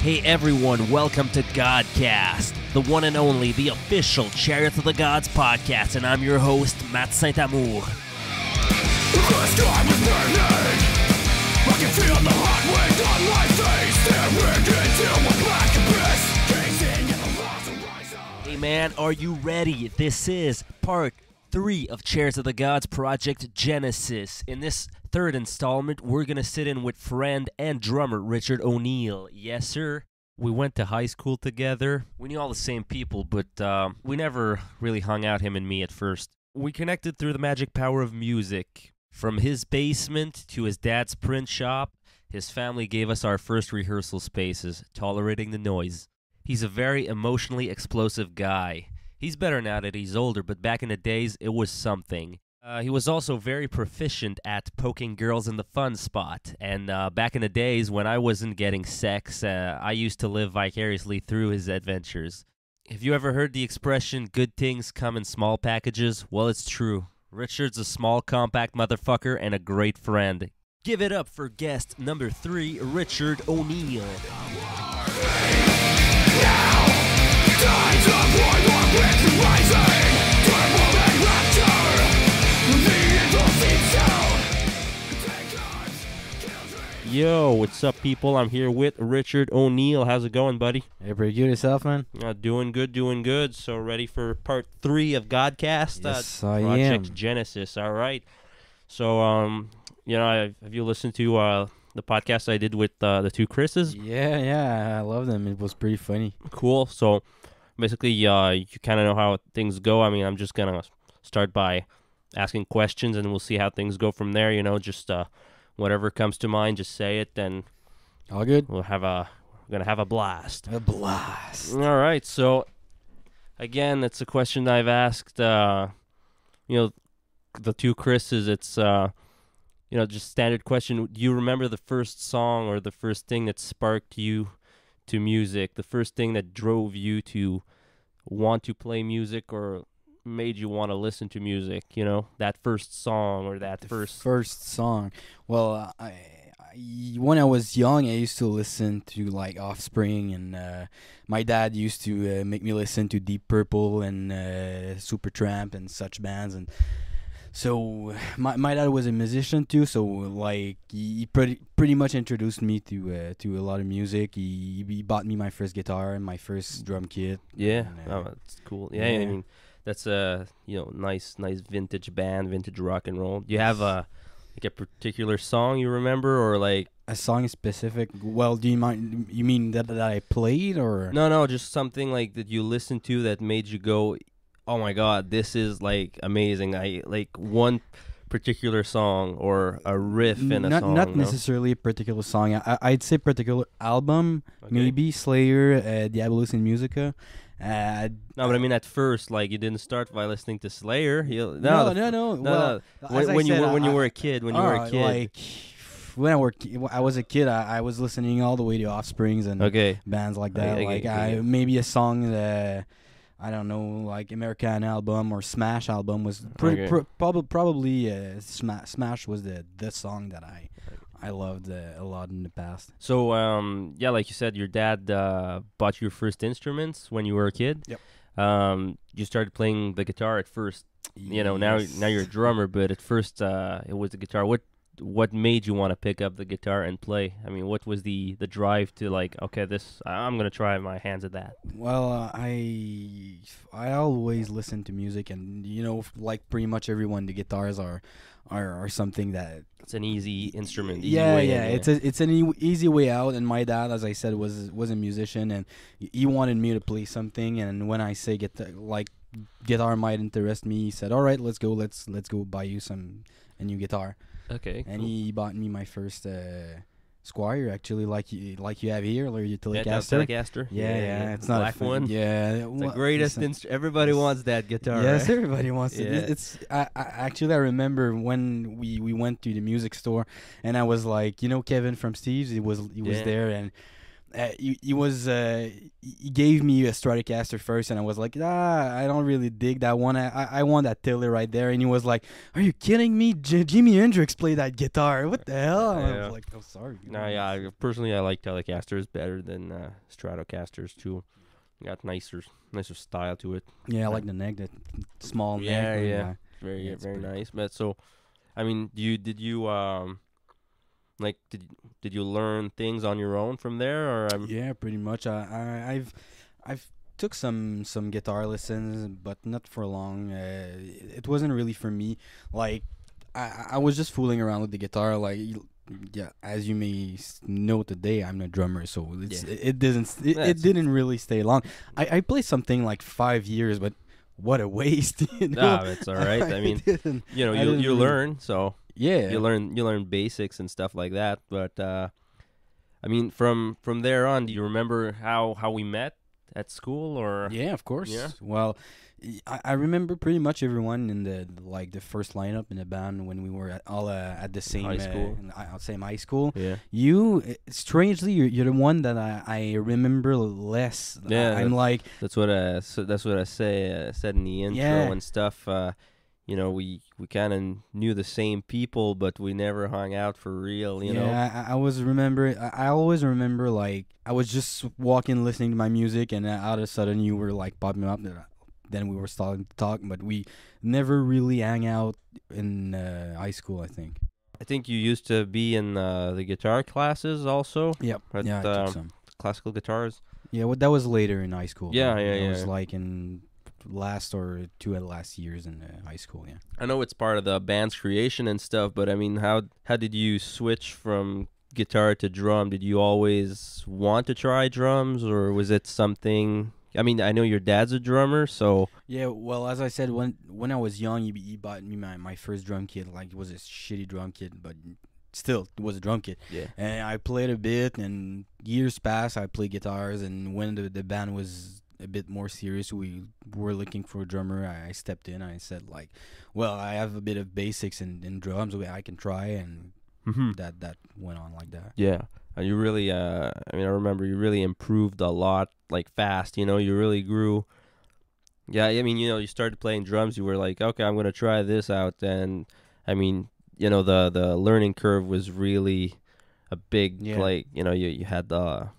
Hey everyone, welcome to GodCast, the one and only, the official Chariots of the Gods podcast, and I'm your host, Matt Saint-Amour. The sky was burning. I can feel the hot wind on my face, staring into a black abyss, gazing at the lost horizon. Hey man, are you ready? This is part 3 of Chariots of the Gods Project Genesis. In this third installment, we're gonna sit in with friend and drummer Richard O'Neill. Yes, sir. We went to high school together. We knew all the same people, but we never really hung out, him and me, at first. We connected through the magic power of music. From his basement to his dad's print shop, his family gave us our first rehearsal spaces, tolerating the noise. He's a very emotionally explosive guy. He's better now that he's older, but back in the days, it was something. He was also very proficient at poking girls in the fun spot. And back in the days when I wasn't getting sex, I used to live vicariously through his adventures. Have you ever heard the expression, good things come in small packages? Well, it's true. Richard's a small, compact motherfucker and a great friend. Give it up for guest number 3, Richard O'Neill. Yo, what's up, people? I'm here with Richard O'Neill. How's it going, buddy? Hey, pretty good yourself, man? Doing good. So ready for part 3 of GodCast? Yes, I Project am. Genesis. All right. So, have you listened to the podcast I did with the two Chris's? Yeah, I love them. It was pretty funny. Cool. So, basically, you kind of know how things go. I mean, I'm just going to start by asking questions, and we'll see how things go from there. Just whatever comes to mind, just say it, and All good? we're gonna have a blast. A blast. All right. So, again, it's a question I've asked. The two Chris's. It's just standard question. Do you remember the first song or the first thing that sparked you to music? The first thing that drove you to want to play music or made you want to listen to music? That first song or that First song. Well, I when I was young, I used to listen to like Offspring, and my dad used to make me listen to Deep Purple and Supertramp and such bands, and so my dad was a musician too. So like he pretty much introduced me to a lot of music. He bought me my first guitar and my first drum kit. Yeah, And, that's cool. Yeah, I mean, that's a nice vintage band, vintage rock and roll. Do you have a particular song you remember, or like a song specific? Well, do you mean that I played, or no, just something like that you listened to that made you go, oh my god, this is like amazing. I like one particular song or a riff in a song. Not necessarily a particular song. I'd say particular album, Okay. maybe Slayer, Diabolus in Musica. No, but I mean at first, like you didn't start by listening to Slayer. No. Well, as I When you said, were a kid, like when I was a kid, I was listening all the way to Offsprings and okay, bands like that. Okay. Maybe a song that I don't know, like American album or Smash album was probably Smash was the song that I loved a lot in the past. So, like you said, your dad bought your first instruments when you were a kid. Yep. You started playing the guitar at first. Now you're a drummer, but at first it was the guitar. What made you want to pick up the guitar and play? I mean, what was the drive to like, okay, I'm gonna try my hands at that? Well, I always listen to music, and like pretty much everyone, the guitars are something that It's an easy instrument. Easy yeah, way yeah. in, It's an easy way out. And my dad, as I said, was a musician, and he wanted me to play something. And when I say guitar might interest me, he said, "All right, let's go. Let's go buy you a new guitar." Okay. And cool. he bought me my first Squire, actually, like you have here, or your Yeah, Telecaster. Telecaster. Yeah, it's not black one. Yeah, It's the greatest instrument. Everybody wants that guitar. Yes, right? everybody wants it. Yeah. It's actually, I remember when we went to the music store, and I was like, Kevin from Steve's, he was Yeah. there, and he gave me a Stratocaster first, and I was like, I don't really dig that one. I want that Taylor right there. And he was like, are you kidding me? Jimi Hendrix played that guitar. What the hell? And I was like, oh, sorry. No, yeah. Personally, I like Telecasters better than Stratocasters too. Got nicer style to it. Yeah, I like the neck, that small neck. Yeah. Very it's very pretty nice. But so, I mean, did you like did you learn things on your own from there, or Yeah, pretty much. I've took some guitar lessons, but not for long. It wasn't really for me. Like I was just fooling around with the guitar. Like yeah, as you may know today, I'm a drummer, so it didn't really stay long. I played something like 5 years, but what a waste. You know? Nah, it's all right. I mean, you know, I didn't you really- learn, so Yeah, you learn basics and stuff like that. But I mean, from there on, do you remember how we met at school, or Yeah, of course. Yeah? Well, I remember pretty much everyone in the first lineup in the band when we were all at the same High school. same high school. Yeah. Strangely, you're the one that I remember less. Yeah, I'm like, That's what I said in the intro Yeah. and stuff. You know, we kind of knew the same people, but we never hung out for real. You know. yeah, I always remember like I was just walking, listening to my music, and all of a sudden you were like popping up. Then we were starting to talk, but we never really hang out in high school, I think. I think you used to be in the guitar classes also. Yep. But, Yeah, I took some. Classical guitars. Yeah, well, that was later in high school. Yeah, though. yeah, That yeah. was like in last or two of the last years in high school. Yeah. I know it's part of the band's creation and stuff, but I mean, how did you switch from guitar to drum? Did you always want to try drums, or was it something? I mean, I know your dad's a drummer, so Yeah. Well, as I said, when I was young, he bought me my first drum kit. Like it was a shitty drum kit, but still it was a drum kit. yeah. And I played a bit, and years passed. I played guitars, and when the band was a bit more serious, we were looking for a drummer. I stepped in. I said like, well, I have a bit of basics in drums. I can try, and Mm-hmm. that went on like that. Yeah. You really, I mean, I remember you really improved a lot, like fast, you know, you really grew. Yeah, I mean, you know, you started playing drums, you were like, okay, I'm going to try this out. And, I mean, you know, the learning curve was really a big, Yeah. like, you know, you had the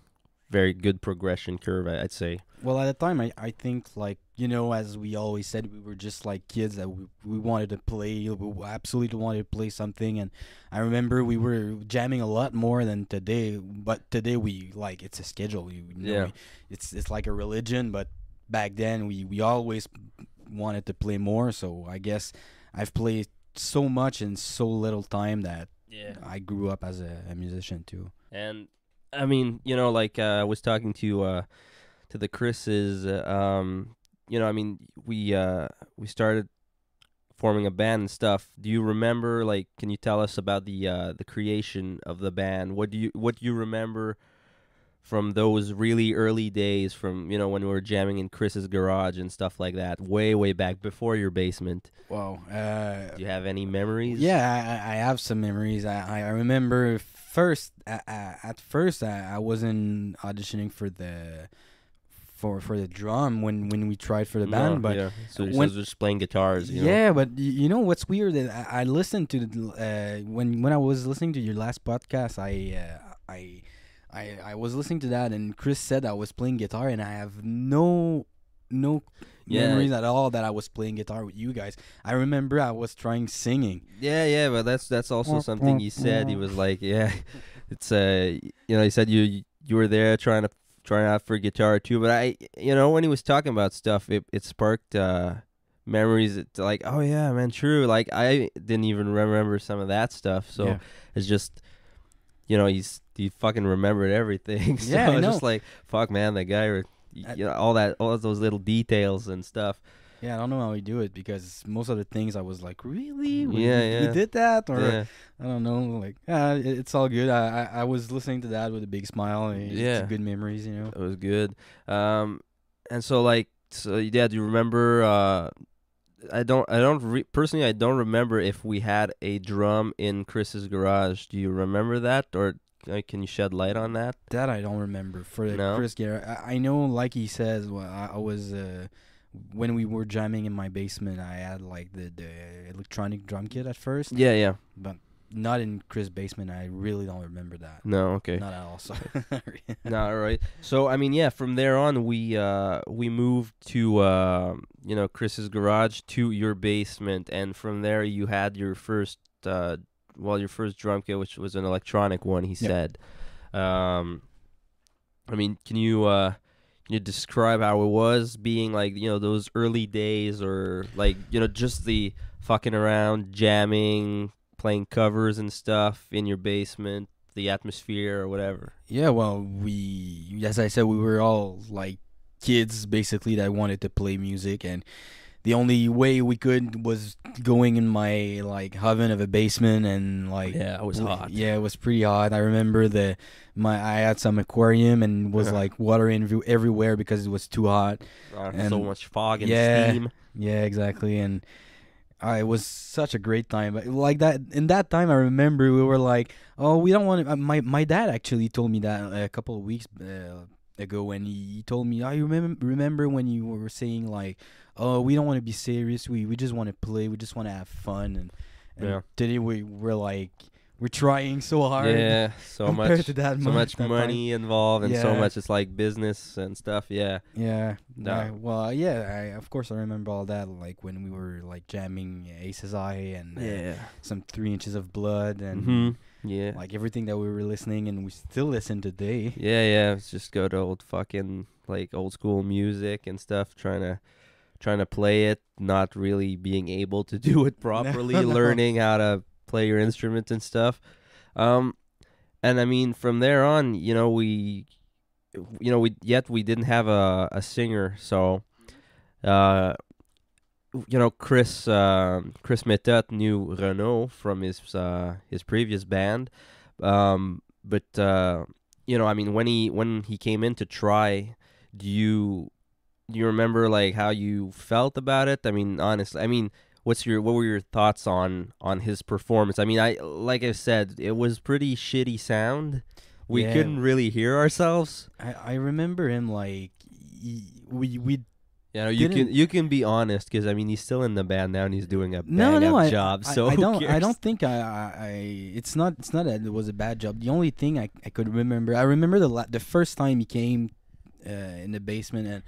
very good progression curve, I'd say. Well, at the time, I think, like, you know, as we always said, we were just like kids that we wanted to play. We absolutely wanted to play something. And I remember we were jamming a lot more than today. But today we, like, it's a schedule. You know, Yeah. it's like a religion. But back then, we always wanted to play more. So I guess I've played so much in so little time that Yeah. I grew up as a musician, too. And, I mean, you know, like, I was talking to the Chris's, you know, I mean, we started forming a band and stuff. Do you remember, like, can you tell us about the creation of the band? What do you remember from those really early days, from, you know, when we were jamming in Chris's garage and stuff like that, way back before your basement? Wow. Do you have any memories? Yeah, I have some memories. I remember first, at first, I wasn't auditioning for the drum when we tried for the band, but yeah. So when- you're just playing guitars, you know? yeah, but you know what's weird? That I listened to when I was listening to your last podcast, I was listening to that, and Chris said I was playing guitar, and I have no Yeah. memories at all that I was playing guitar with you guys. I remember I was trying singing. Yeah, but that's also something he said. He was like, yeah, it's you know, he said you were there trying out for guitar too. But you know, when he was talking about stuff, it sparked memories. It's like, oh yeah, man, true. Like I didn't even remember some of that stuff. So Yeah. it's just, you know, he fucking remembered everything. So Yeah, I it's know. just like, fuck, man, that guy. You know, all those little details and stuff. Yeah, I don't know how we do it, because most of the things I was like, really? We Yeah. did that? Or Yeah. I don't know. Like, it's all good. I was listening to that with a big smile. And Yeah. It's good memories, you know. It was good. And so like, yeah, do you remember, personally, I don't remember if we had a drum in Chris's garage. Do you remember that? Or Can you shed light on that? That I don't remember. For the No? Chris Garrett, I know, like he says, well, I was when we were jamming in my basement, I had like the electronic drum kit at first, Yeah, yeah. but not in Chris' basement. I really don't remember that. No, okay. Not at all. So No, all right. So I mean, yeah, from there on, we moved to Chris's garage to your basement, and from there you had your first your first drum kit, which was an electronic one. He said. I mean, can you describe how it was being like those early days, or like just the fucking around, jamming, playing covers and stuff in your basement, the atmosphere or whatever? yeah, well, as I said, we were all like kids basically that wanted to play music, and the only way we could was going in my like oven of a basement, and like Yeah, it was hot. Yeah, it was pretty hot. I remember I had some aquarium and was like water everywhere because it was too hot. So much fog and yeah, steam. Yeah, exactly. And it was such a great time. But like that, in that time, I remember we were like, "Oh, we don't want to." My dad actually told me that a couple of weeks ago, when he told me, "I remember when you were saying like, oh, we don't want to be serious. We just want to play. We just want to have fun." And Yeah. today we're like we're trying so hard. Yeah, so compared much, to that so much that money involved, and so Yeah. much it's like business and stuff. Yeah, Yeah. No. Of course I remember all that, like when we were like jamming Ace's Eye and some 3 inches of blood and yeah, like everything that we were listening and we still listen today. yeah. It's just go to old fucking like old school music and stuff, trying to play it, not really being able to do it properly, No. learning how to play your instrument and stuff. And I mean, from there on, we didn't have a singer, so Chris Méthode knew Renaud from his previous band, but I mean, when he came in to try, do you remember like how you felt about it? I mean, honestly, what were your thoughts on his performance? I mean, like I said, it was pretty shitty sound. We Yeah. couldn't really hear ourselves. I remember him like we You can be honest, because I mean he's still in the band now and he's doing a no bang no up I, job. I, So I who don't cares? I don't think it's not that it was a bad job. The only thing I could remember, I remember the first time he came in the basement, and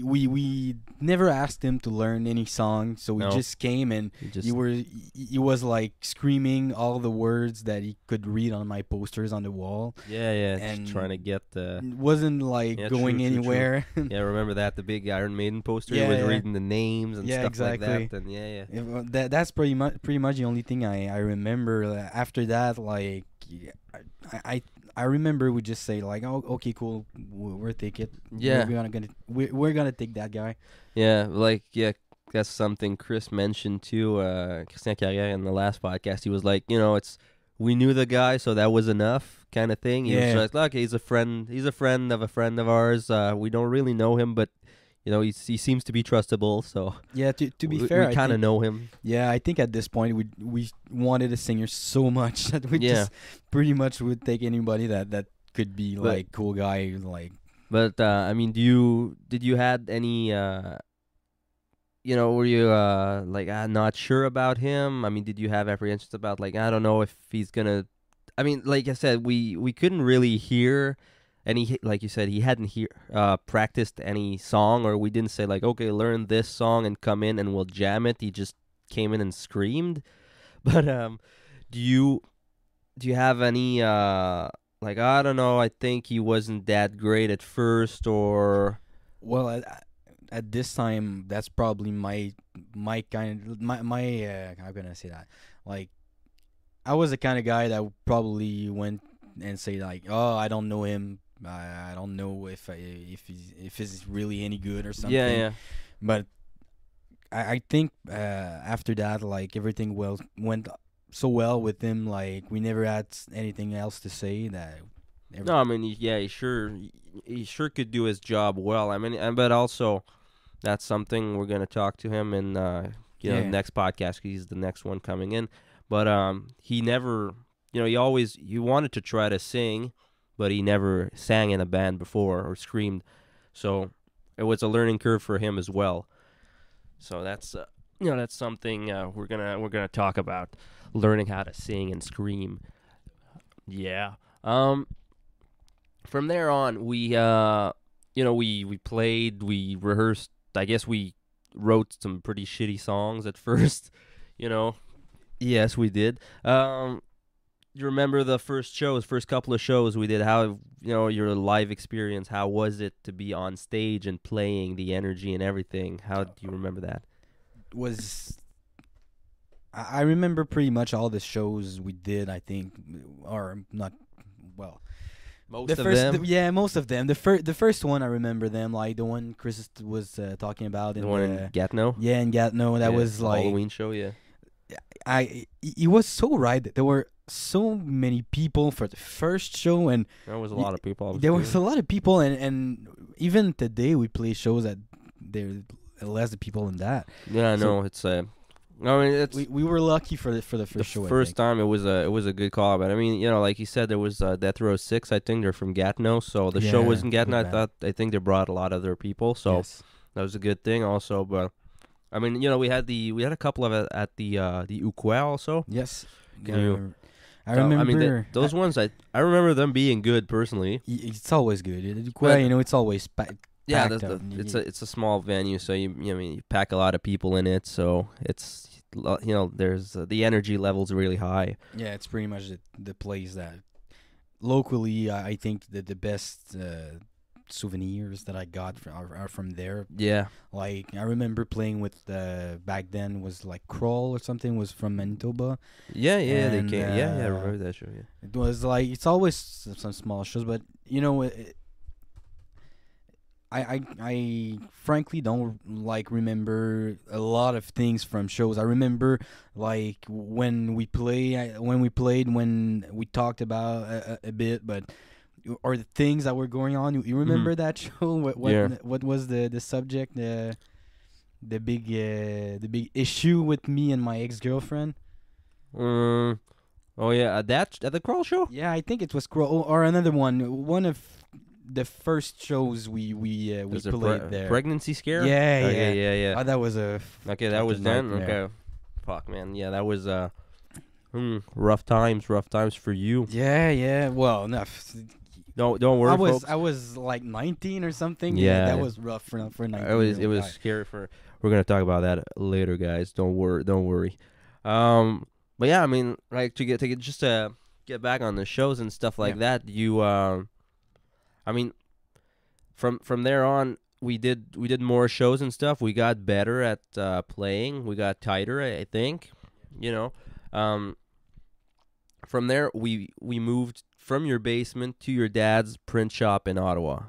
we never asked him to learn any song, so we No. just came, and he was like screaming all the words that he could read on my posters on the wall. yeah, and just trying to get the It wasn't like Yeah, going true, true, true. anywhere. yeah. Remember that the big Iron Maiden poster Yeah, with yeah. reading the names and Yeah, stuff like exactly. that. And yeah. That's pretty much the only thing I remember. After that, like I remember we just say like, oh, okay, cool, we'll take it. Yeah. we're gonna take that guy. Yeah, that's something Chris mentioned too. Christian Carrière in the last podcast, he was like, we knew the guy, so that was enough, kind of thing. He was Yeah. just like, okay, he's a friend of a friend of ours. We don't really know him, but he seems to be trustable. So Yeah, to be we fair, kind of know him. Yeah, I think at this point we wanted a singer so much that we Yeah. just pretty much would take anybody that could be But- like cool guy, like. But I mean, did you had any were you like not sure about him? I mean, did you have apprehensions about like, I don't know if he's gonna? I mean, like I said, we couldn't really hear any, like you said, he hadn't practiced any song, or we didn't say like, okay, learn this song and come in and we'll jam it. He just came in and screamed. But do you have any like, I don't know, I think he wasn't that great at first, or Well, at this time, that's probably my kind of my how can I say that? Like, I was the kind of guy that probably went and say like, oh, I don't know him. I don't know if he's really any good or something. yeah. But I think after that, like everything went so well with him. Like we never had anything else to say. No, I mean, he sure could do his job well. I mean, but also, that's something we're gonna talk to him in Yeah. next podcast. 'Cause he's the next one coming in. But he never he wanted to try to sing, but he never sang in a band before or screamed. So it was a learning curve for him as well. So that's that's something we're gonna talk about, learning how to sing and scream. Yeah. From there on, we played, we rehearsed. I guess we wrote some pretty shitty songs at first. Yes, we did. You remember the first couple of shows we did? How your live experience? How was it to be on stage and playing, the energy and everything? How do you remember that? I remember pretty much all the shows we did. I think, or not. Well, most of them. Most of them. The first one I remember them, like the one Chris was talking about. The one in Gatineau. Yeah, in Gatineau. That was like Halloween show. Yeah. He was so right. There were so many people for the first show, and there was a lot of people. There was a lot of people, and even today we play shows that there are less people than that. Yeah, I know. It's we were lucky for the first show. The first time it was a good call, but I mean, like you said, there was Death Row 6. I think they're from Gatineau, so the show was in Gatineau. I think they brought a lot of their people, so that was a good thing also. But I mean, we had a couple of it at the Ukwe also. Yes, I remember. I mean, those ones I remember them being good personally. It's always good. Ukwe, it's always packed. Yeah, it's a small venue, so you pack a lot of people in it, so it's there's the energy level's really high. Yeah, it's pretty much the place that locally I think that the best souvenirs that I got are from there. Yeah, like I remember playing with back then was like Crawl or something was from Manitoba. Yeah, they came. I remember that show. Yeah, it was like it's always some small shows, but I frankly don't remember a lot of things from shows. I remember like when we played, when we talked about a bit, but or the things that were going on. You remember that show? What was the subject? The big issue with me and my ex-girlfriend. Oh yeah, at the Crawl show. Yeah, I think it was Crawl or another one. One of the first shows we played there. Pregnancy scare? Yeah. Oh, that was okay, that was then? Okay. Fuck, man. Yeah, that was rough times for you. Yeah. Well, no. Don't worry, folks. I was like 19 or something. Yeah, that was rough for 19. It was scary for. We're going to talk about that later, guys. Don't worry. But yeah, I mean, like to get back on the shows and stuff like that, you I mean, from there on, we did more shows and stuff. We got better at playing. We got tighter, I think. From there, we moved from your basement to your dad's print shop in Ottawa.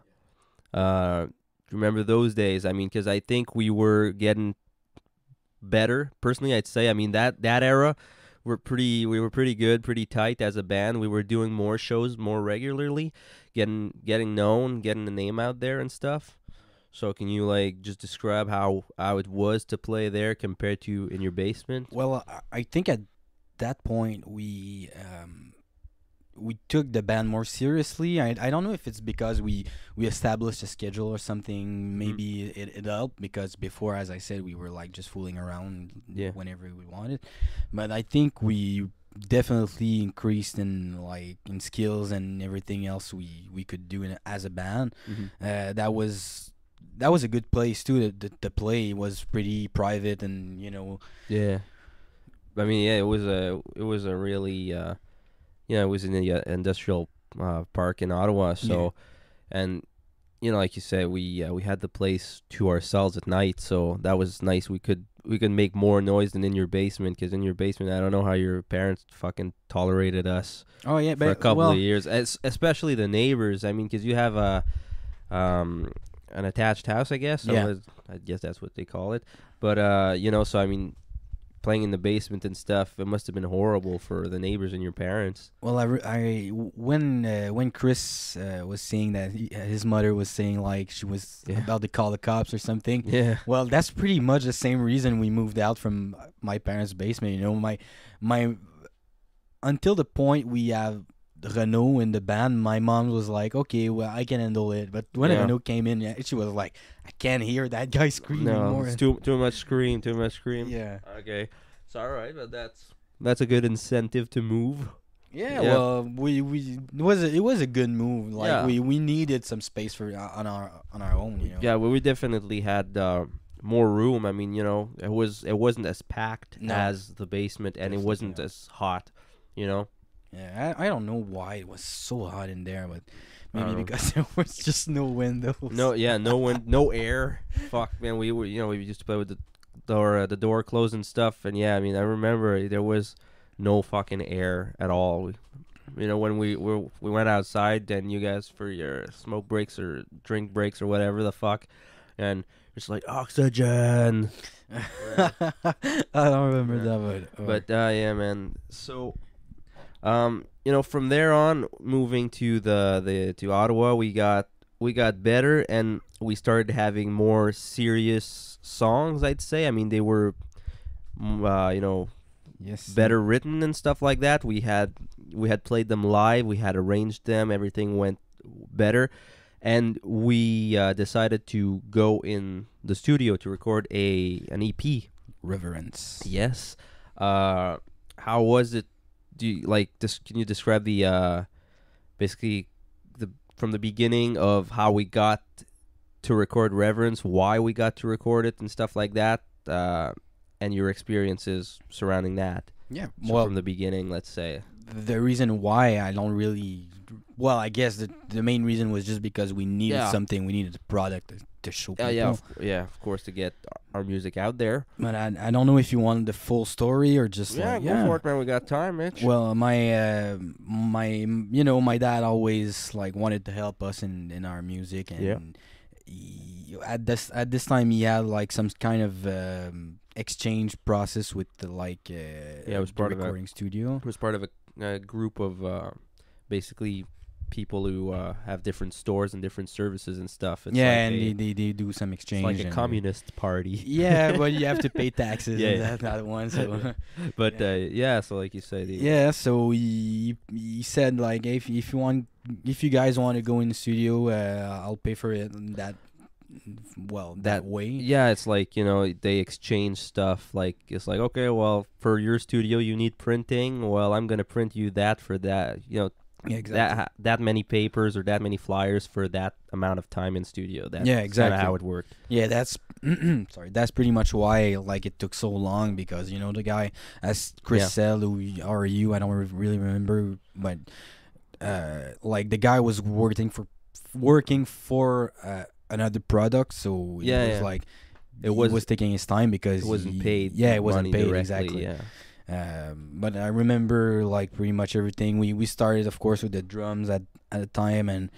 Remember those days? I mean, because I think we were getting better. Personally, I'd say. I mean, that era, we were pretty good, pretty tight as a band. We were doing more shows more regularly, getting known, getting the name out there and stuff. So can you just describe how it was to play there compared to in your basement? Well, I think at that point we took the band more seriously. I don't know if it's because we established a schedule or something. Maybe it helped because before, as I said, we were just fooling around whenever we wanted. But I think we definitely increased in skills and everything else we could do as a band. That was a good place too. The play was pretty private and Yeah. I mean, it was a really it was in the industrial park in Ottawa. So, and like you said, we had the place to ourselves at night. So that was nice. We could make more noise than in your basement, because in your basement, I don't know how your parents fucking tolerated us. Oh yeah, for a couple of years, especially the neighbors. I mean, because you have an attached house, I guess. So I guess that's what they call it. But so I mean, playing in the basement and stuff, it must have been horrible for the neighbors and your parents. Well, when Chris was saying that his mother was saying she was about to call the cops or something. Yeah. Well, that's pretty much the same reason we moved out from my parents' basement. until the point we have Renault in the band, my mom was like, okay, well, I can handle it. But when Yeah. Renault came in, she was like, I can't hear that guy screaming No, more. it's too much scream. Too much scream. Yeah. Okay. It's all right, but that's a good incentive to move. Yeah, Yeah. well, it was a good move. Like Yeah. we needed some space for on our own, you know. Yeah, well, we definitely had more room. I mean, it wasn't as packed No. as the basement, and it Definitely wasn't not. as hot. You know. Yeah, I don't know why it was so hot in there, but I maybe don't know. because there was just no windows. No, yeah, no wind, no air. Fuck, man, we used to play with the door closed and stuff, and yeah, I mean, I remember there was no fucking air at all. When we went outside, then you guys for your smoke breaks or drink breaks or whatever the fuck, and it's like oxygen. I don't remember that, But yeah, man. So, from there on, moving to to Ottawa, we got better, and we started having more serious songs. I'd say. I mean, they were, yes, better written and stuff like that. We had played them live. We had arranged them. Everything went better, and we decided to go in the studio to record an EP. Reverence. Yes. How was it? Do you can you describe the basically from the beginning of how we got to record Reverence, why we got to record it and stuff like that, and your experiences surrounding that? Yeah, So well, from the beginning, let's say. the reason why I don't really, well, I guess the main reason was just because we needed Yeah. something. We needed a product to show people. Of course, to get our music out there. But I don't know if you wanted the full story or just Yeah, like, go for it, man. We got time, Mitch. Well, my dad always like wanted to help us in our music, and Yeah. at this time he had like some kind of exchange process with the it was part of a- recording studio. It was part of a group of basically people who have different stores and different services and stuff. It's Yeah, like and a- they do some it's exchange. like a and- communist party. Yeah, but you have to pay taxes Yeah, and yeah. that one. So But so like you say, yeah, so he said like, if you guys want to go in the studio, I'll pay for it. And that way. yeah, it's like they exchange stuff. Like it's like, okay, well, for your studio you need printing. Well, I'm gonna print you that for that. Yeah, exactly. That many papers or that many flyers for that amount of time in studio. That's Yeah, kinda exactly. how it worked. Yeah, that's sorry. That's pretty much why like it took so long, because the guy, as Chris Yeah. said, I don't really remember, but like the guy was working for another product, so Yeah, it was yeah. like It he was taking his time because It wasn't he- paid. Yeah, it wasn't money paid directly, exactly. Yeah. But I remember like pretty much everything. We started, of course, with the drums at the time, and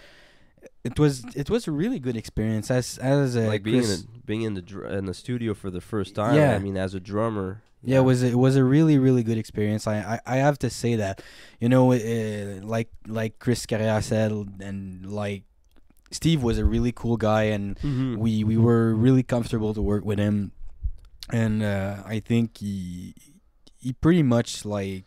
it was a really good experience. As Like being Chris, being in the studio for the first time. Yeah. I mean, as a drummer. yeah, it was a really really good experience. I have to say that, like Chris Carrera said, and like Steve was a really cool guy, and Mhm. we were really comfortable to work with him, and I think he pretty much like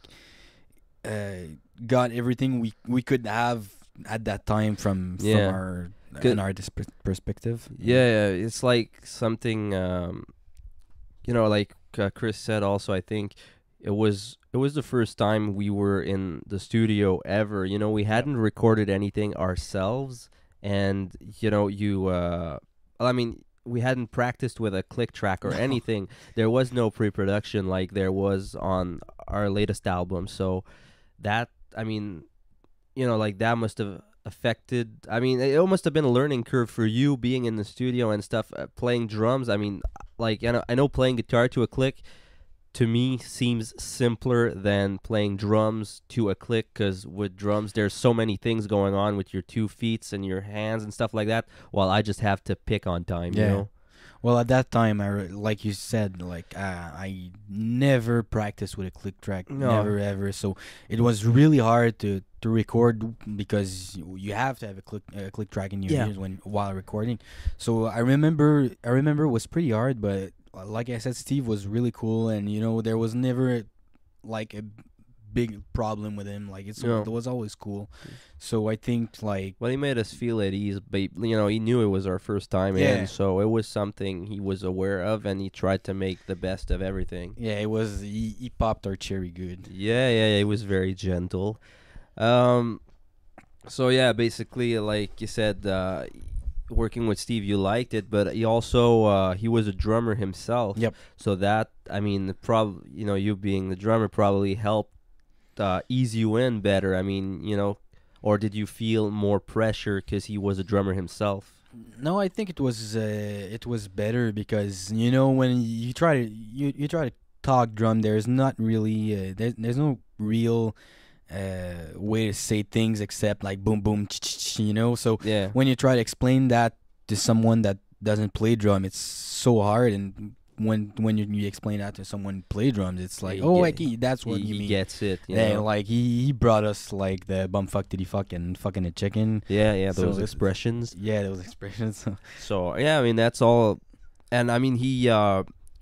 got everything we could have at that time from Yeah. our Good. an artist perspective. Yeah, it's like something. Like Chris said. Also, I think it was the first time we were in the studio ever. We hadn't recorded anything ourselves, and I mean, we hadn't practiced with a click track or anything. There was no pre-production like there was on our latest album. So that, I mean, like that must have affected. I mean, it must have been a learning curve for you being in the studio and stuff, playing drums. I mean, like I know playing guitar to a click to me seems simpler than playing drums to a click, because with drums there's so many things going on with your 2 feet and your hands and stuff like that, while I just have to pick on time. Yeah. Well, at that time, like you said, like I never practiced with a click track, No. never ever. So it was really hard to record, because you have to have a click track in your Yeah. ears while recording. So I remember it was pretty hard, but like I said, Steve was really cool, and there was never like a big problem with him. Like it was always cool. So I think like Well, he made us feel at ease, but he knew it was our first time in, so it was something he was aware of, and he tried to make the best of everything. yeah, it was he popped our cherry good. Yeah, he was very gentle. So yeah, basically, like you said, working with Steve, you liked it, but he also he was a drummer himself. Yep. So that, I mean, probably you being the drummer probably helped ease you in better. I mean, or did you feel more pressure because he was a drummer himself? No, I think it was better because when you try to talk drum, there's not really there's no real way to say things except like boom boom so Yeah. when you try to explain that to someone that doesn't play drum, it's so hard. And when you explain that to someone who play drums, it's like that's what you he mean. gets it. Yeah, like he brought us like the bum fuck titty fuck and fucking a chicken. Yeah, those So expressions. Yeah, those expressions. So yeah, I mean that's all, and I mean he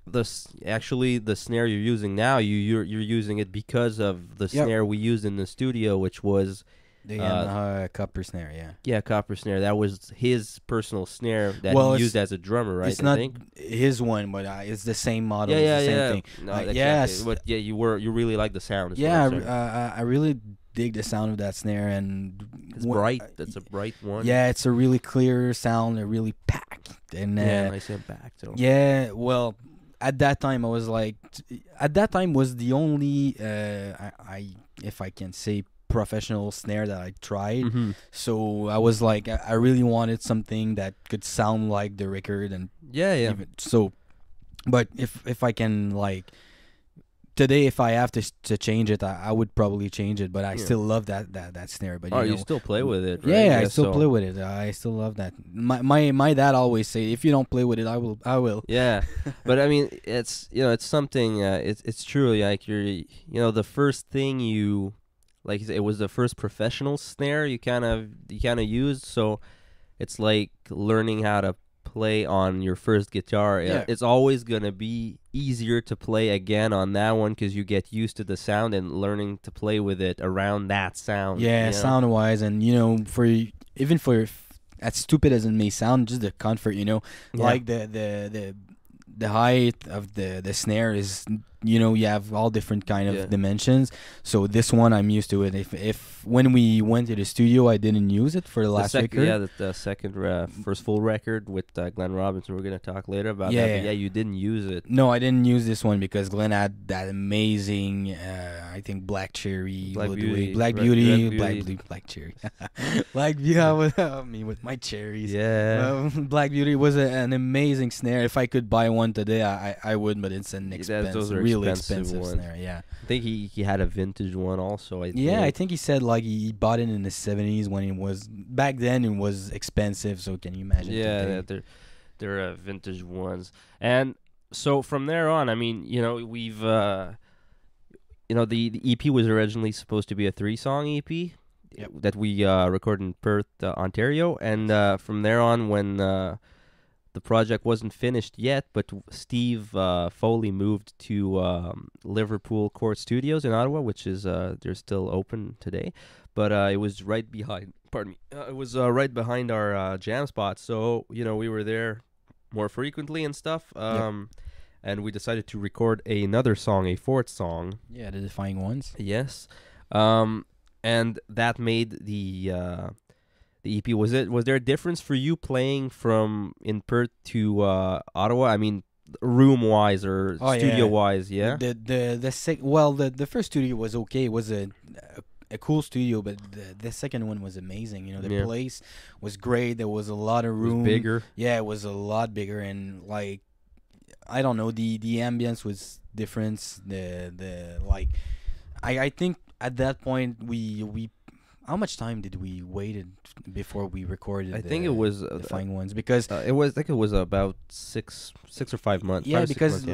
the snare you're using now, you're using it because of the snare we used in the studio, which was the Yamaha copper snare. Yeah, copper snare. That was his personal snare that he used as a drummer, right? It's not his one, but it's the same model. Yeah, it's the same thing. No, exactly. Yes. But yeah, you really like the sound. Yeah, I really dig the sound of that snare, and it's bright. That's a bright one. Yeah, it's a really clear sound, a really packed, and nice impact. So. Yeah, well, at that time I was like, was the only if I can say professional snare that I tried. Mm-hmm. So I was like, I really wanted something that could sound like the record, and so, but if I can like. Today, if I have to change it, I would probably change it. But I still love that snare. But you still play with it, right? Yeah, I still play with it. I still love that. My dad always say, if you don't play with it, I will. Yeah, but I mean, it's it's something. It's truly like the first thing you like. It was the first professional snare you kind of used. So it's like learning how to play on your first guitar. Yeah. It's always gonna be easier to play again on that one because you get used to the sound and learning to play with it around that sound. Yeah, sound wise, and for as stupid as it may sound, just the comfort, like the height of the snare is, you have all different kind of dimensions. So this one I'm used to it. If when we went to the studio, I didn't use it for the last record. Yeah, the second first full record with Glenn Robinson. We're gonna talk later about that. But yeah, you didn't use it. No, I didn't use this one because Glenn had that amazing, I think Black Cherry, Black Beauty, Black Cherry, Black Beauty. With my cherries. Yeah, Black Beauty was an amazing snare. If I could buy one today, I would, but it's an really expensive snare. Yeah, I think he had a vintage one also. I think he said like he bought it in the 70s when it was back then. It was expensive. So can you imagine? Yeah, they're vintage ones. And so from there on, I mean, we've the EP was originally supposed to be a 3-song EP that we recorded in Perth, Ontario, and from there on, when the project wasn't finished yet, but Steve Foley moved to Liverpool Court Studios in Ottawa, which is they're still open today, but it was right behind. Pardon me. It was right behind our jam spot, so we were there more frequently and stuff. And we decided to record another song, a 4th song. Yeah, the Defying Ones. Yes, and that made the EP. Was there a difference for you playing from in Perth to Ottawa? I mean, room wise or studio wise, yeah. The first studio was okay. It was a cool studio, but the second one was amazing. The place was great. There was a lot of room. It was bigger. Yeah, it was a lot bigger, and like I don't know, the ambience was different. I think at that point we how much time did we wait before we recorded? I think it was Defying Ones, because I think it was about 6 or 5 months. Yeah, because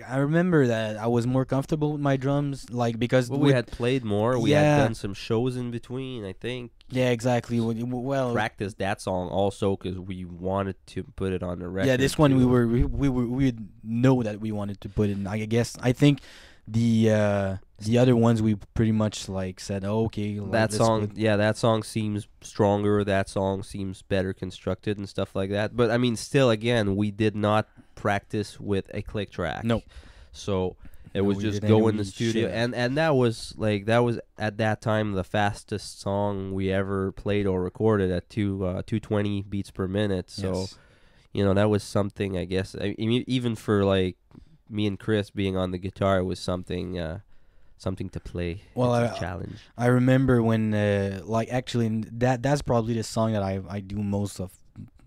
I remember that I was more comfortable with my drums, because we had played more. We had done some shows in between, I think. Yeah, exactly. Well, practiced that song also because we wanted to put it on the record. Yeah, this one we would know that we wanted to put it in. I think the other ones we pretty much like said, oh, okay, like, That let's song, put- yeah, that song seems stronger. That song seems better constructed and stuff like that. But I mean, still, again, we did not practice with a click track. No. So it No, was we just didn't go in the really studio, share. and that was at that time the fastest song we ever played or recorded at 220 beats per minute. So Yes. you know, that was something, I guess. Even for like me and Chris being on the guitar, it was something to play. Well, It's a challenge. I remember when like actually that's probably the song that I do most of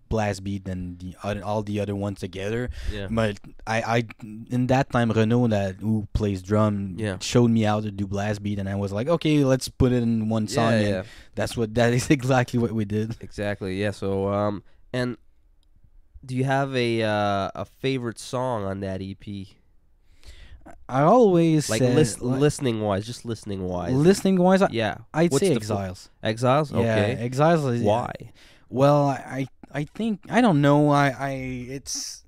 blast beat than all the other ones together. Yeah. But I in that time Renaud who plays drum Yeah. showed me how to do blast beat, and I was like, okay, let's put it in one song. Yeah, and yeah. that is exactly what we did. Exactly. Yeah. So and do you have a favorite song on that EP? I always Like said, listening wise, just listening wise. listening wise, Yeah. I'd What's say the Exiles. Exiles? Okay. Yeah, Exiles is Why? Well, I think I don't know. It's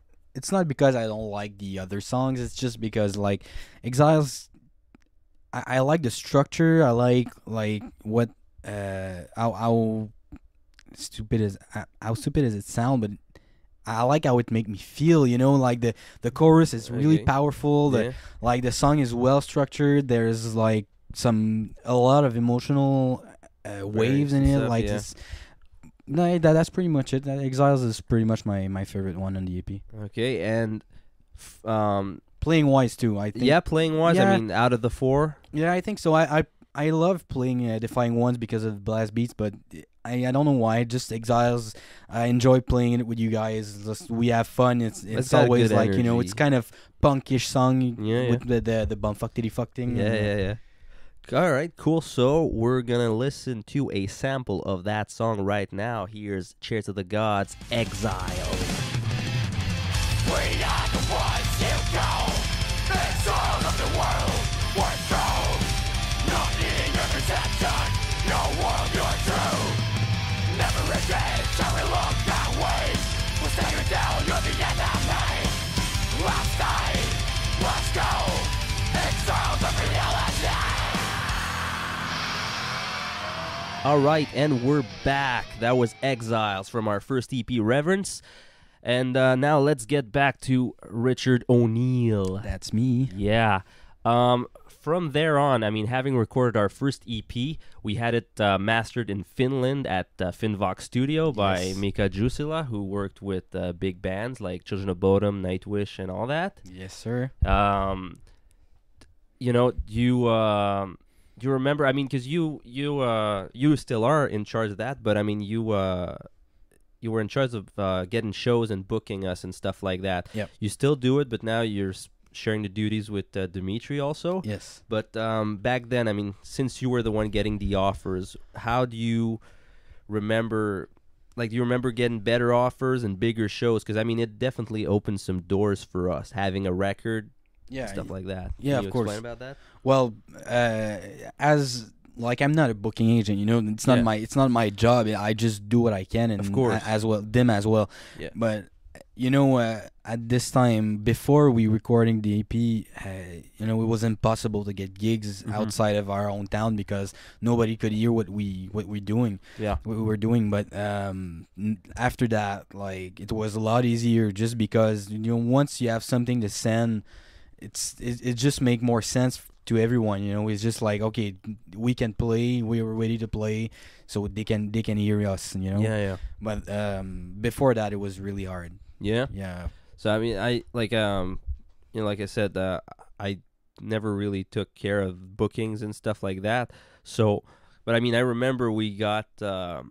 not because I don't like the other songs. It's just because like Exiles, I like the structure. I like what how stupid is how stupid does it sound, but I like how it make me feel. You know, like the chorus is really Okay. powerful. Yeah. Like the song is well structured. There's like a lot of emotional waves in and it. stuff, Like yeah. it's no, that's pretty much it. That Exiles is pretty much my favorite one on the EP. Okay. And Playing wise too, I think. yeah, playing wise. Yeah. I mean, out of the four. Yeah, I think so. I love playing Defying Ones because of blast beats, but I don't know why. Just Exiles, I enjoy playing it with you guys. Just, we have fun. It's got always good like you know, it's energy. kind of punkish song Yeah, with the bumfuckity fuck thing. Yeah, yeah. All right, cool. So we're gonna listen to a sample of that song right now. Here's "Cheers to the Gods," "Exile." We are the ones you go, exiles of the world, we're through. Not needing your protection, your world, your truth. Never again shall we look that way. We'll take you down, you're the enemy. Last night, let's go, exiles of reality. All right, and we're back. That was "Exiles" from our first EP, Reverence. And now let's get back to Richard O'Neill. That's me. Yeah. From there on, I mean, having recorded our first EP, we had it mastered in Finland at Finvox Studio by Yes. Mika Jusila, who worked with big bands like Children of Bodom, Nightwish, and all that. Yes, sir. You know, you remember? I mean, because you still are in charge of that, but I mean, you were in charge of getting shows and booking us and stuff like that. Yep. You still do it, but now you're sharing the duties with Dimitri also. Yes. But back then, I mean, since you were the one getting the offers, how do you remember? Like, do you remember getting better offers and bigger shows? Because I mean, it definitely opened some doors for us having a record, Yeah. stuff like that. yeah, Can you of course. explain about that? Well, as like I'm not a booking agent, you know, it's not Yeah. my job. I just do what I can, and Of course. as well them as well. Yeah. But you know, at this time before we recording the EP, you know, it was impossible to get gigs Mhm. outside of our own town because nobody could hear what we're doing. Yeah. What we were doing. But after that, like it was a lot easier just because you know once you have something to send, it just make more sense to everyone. You know, it's just like okay, we can play, we were ready to play, so they can hear us. You know. Yeah. But before that, it was really hard. Yeah. Yeah. So I mean, I like you know, like I said, I never really took care of bookings and stuff like that. So, but I mean, I remember we got I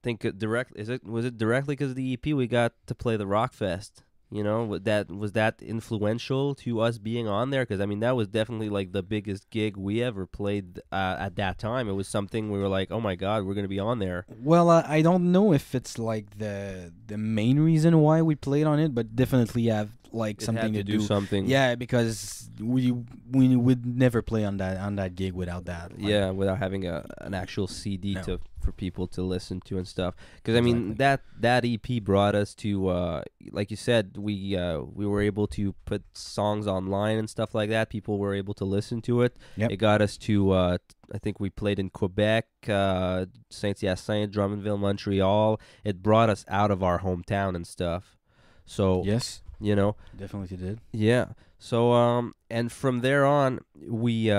think was it directly because of the EP we got to play the Rock Fest. You know, was that influential to us being on there? Because I mean, that was definitely like the biggest gig we ever played at that time. It was something we were like, oh my god, we're gonna be on there. Well, I don't know if it's like the main reason why we played on it, but definitely have like It something had to do something. Yeah, because we would never play on that gig without that. Like, Yeah, without having an actual CD No. to for people to listen to and stuff. Because I mean that EP brought us to like you said, we were able to put songs online and stuff like that. People were able to listen to it. Yep. It got us to I think we played in Quebec, Saint-Hyacinthe, Drummondville, Montreal. It brought us out of our hometown and stuff. So Yes, you know, definitely did. yeah. So and from there on, we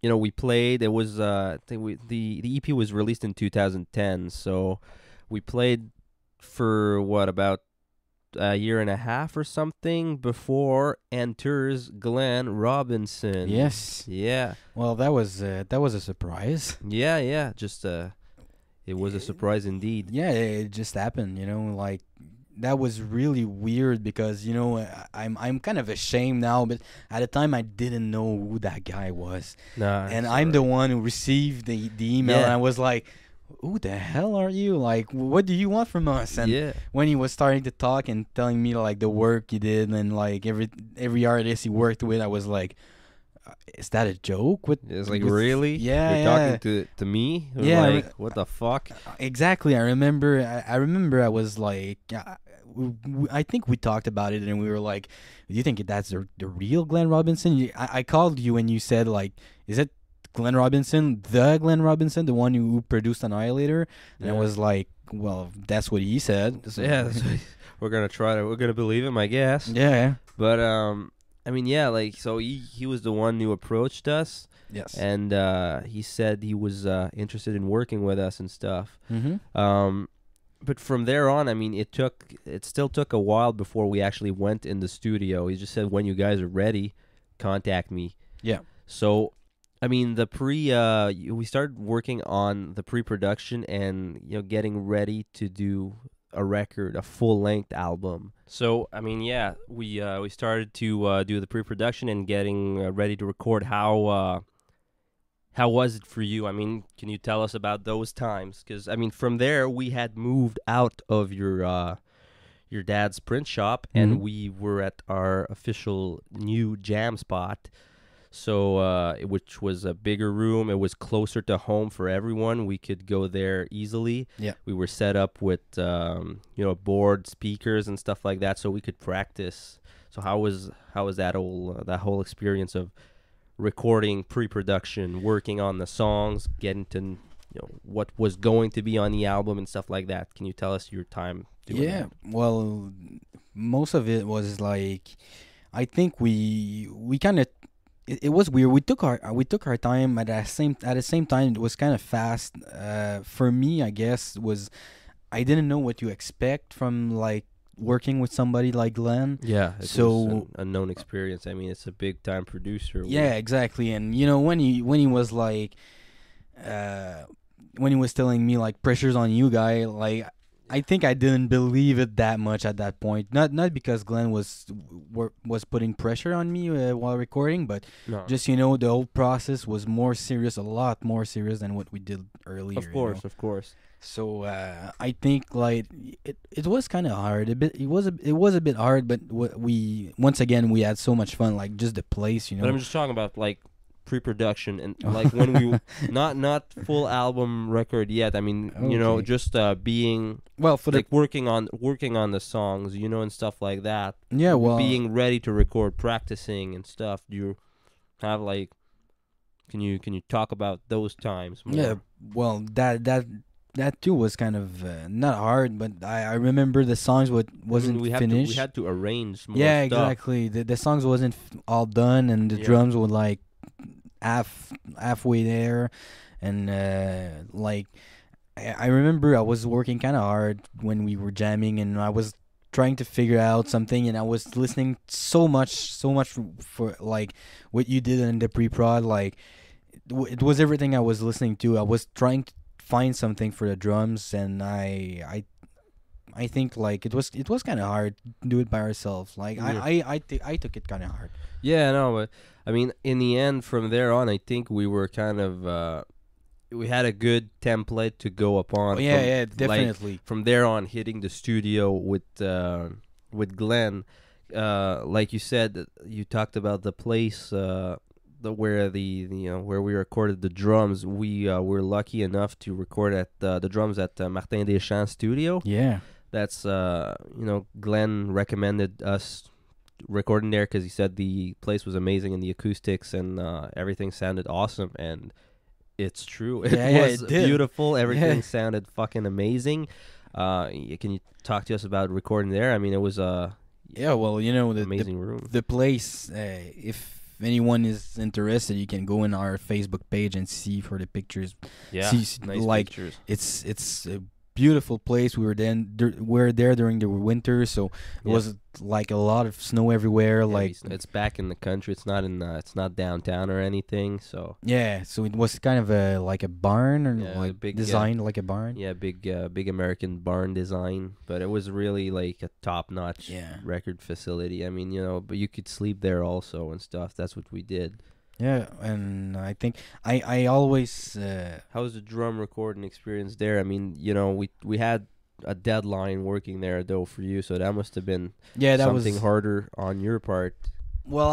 we played. It was I think the EP was released in 2010. So we played for about a year and a half or something before enters Glenn Robinson. Yes. Yeah. Well, that was a surprise. Yeah. Just it was a surprise indeed. Yeah, it just happened. Like that was really weird because I'm kind of ashamed now, but at the time I didn't know who that guy was, and I'm the one who received the email, and I was like, who the hell are you? Like, what do you want from us? And when he was starting to talk and telling me like the work he did and like every artist he worked with, I was like, is that a joke? It's like, really? Yeah, You're talking to me? Yeah, like, what the fuck? Exactly. I remember I was like, I think we talked about it and we were like, do you think that's the real Glenn Robinson? I called you and you said like, is it Glenn Robinson, the one who produced Annihilator? And I was like, well, that's what he said. So yeah, we're gonna believe him, I guess. Yeah. But I mean, yeah, like, so he was the one who approached us. Yes. And he said he was interested in working with us and stuff. Mm-hmm. But from there on, I mean, it still took a while before we actually went in the studio. He just said, when you guys are ready, contact me. Yeah. So, I mean, we started working on the pre-production and, getting ready to do a record, a full-length album. So, I mean, yeah, we started to do the pre-production and getting ready to record. How was it for you? I mean, can you tell us about those times? Because, I mean, from there, we had moved out of your dad's print shop, and we were at our official new jam spot. So, which was a bigger room. It was closer to home for everyone. We could go there easily. Yeah. We were set up with, board speakers and stuff like that, so we could practice. So, how was that whole experience of recording, pre-production, working on the songs, getting to what was going to be on the album and stuff like that? Can you tell us your time doing that? Well, most of it was like, I think we kind of, it was weird. We took our time at the same time. It was kind of fast. For me, I guess, I didn't know what to expect from like working with somebody like Glenn. Yeah, it was an unknown experience. I mean, it's a big time producer. Yeah, exactly. And when he was like, when he was telling me like, pressure's on you, guy, like, I think I didn't believe it that much at that point. Not because Glenn was putting pressure on me while recording, but just the whole process was a lot more serious than what we did earlier. Of course. So I think like it was kind of hard. It was a bit hard, but we had so much fun. Like just the place, But I'm just talking about like pre-production and like when we not full album record yet. I mean, just being for like working on the songs, and stuff like that. Yeah, well, being ready to record, practicing and stuff. Do you have like? Can you talk about those times more? Yeah, well, that too was kind of not hard, but I remember the songs wasn't finished. We had to arrange more stuff. Exactly. The songs wasn't all done, and the drums were like halfway there, and like I remember I was working kind of hard when we were jamming, and I was trying to figure out something, and I was listening so much for like what you did in the pre-prod. Like it was everything I was listening to. I was trying to find something for the drums, and I think like it was kind of hard to do it by ourselves. Like I took it kind of hard. Yeah, no, but I mean, in the end, from there on, I think we were kind of we had a good template to go upon. Yeah, definitely. Like, from there on, hitting the studio with Glenn, like you said, you talked about the place. where where we recorded the drums, we were lucky enough to record at the drums at Martin Deschamps' studio. Yeah. That's Glenn recommended us recording there because he said the place was amazing and the acoustics and everything sounded awesome, and it's true. It was it did. beautiful. Everything Yeah. sounded fucking amazing. Can you talk to us about recording there? I mean, it was Yeah, well, the amazing room. the place. If anyone is interested, you can go in our Facebook page and see for the pictures. Yeah, see, nice like, pictures. It's a beautiful place. We were there during the winter, so it Yeah. was like a lot of snow everywhere. Yeah, like it's back in the country. It's not it's not downtown or anything. So yeah, so it was kind of like a barn, or Yeah, like big, designed like a barn. yeah, big American barn design, but it was really like a top-notch Yeah. record facility. I mean, but you could sleep there also and stuff. That's what we did. Yeah, and I think I always How was the drum recording experience there? I mean, we had a deadline working there though for you, so that must have been that something was harder on your part. well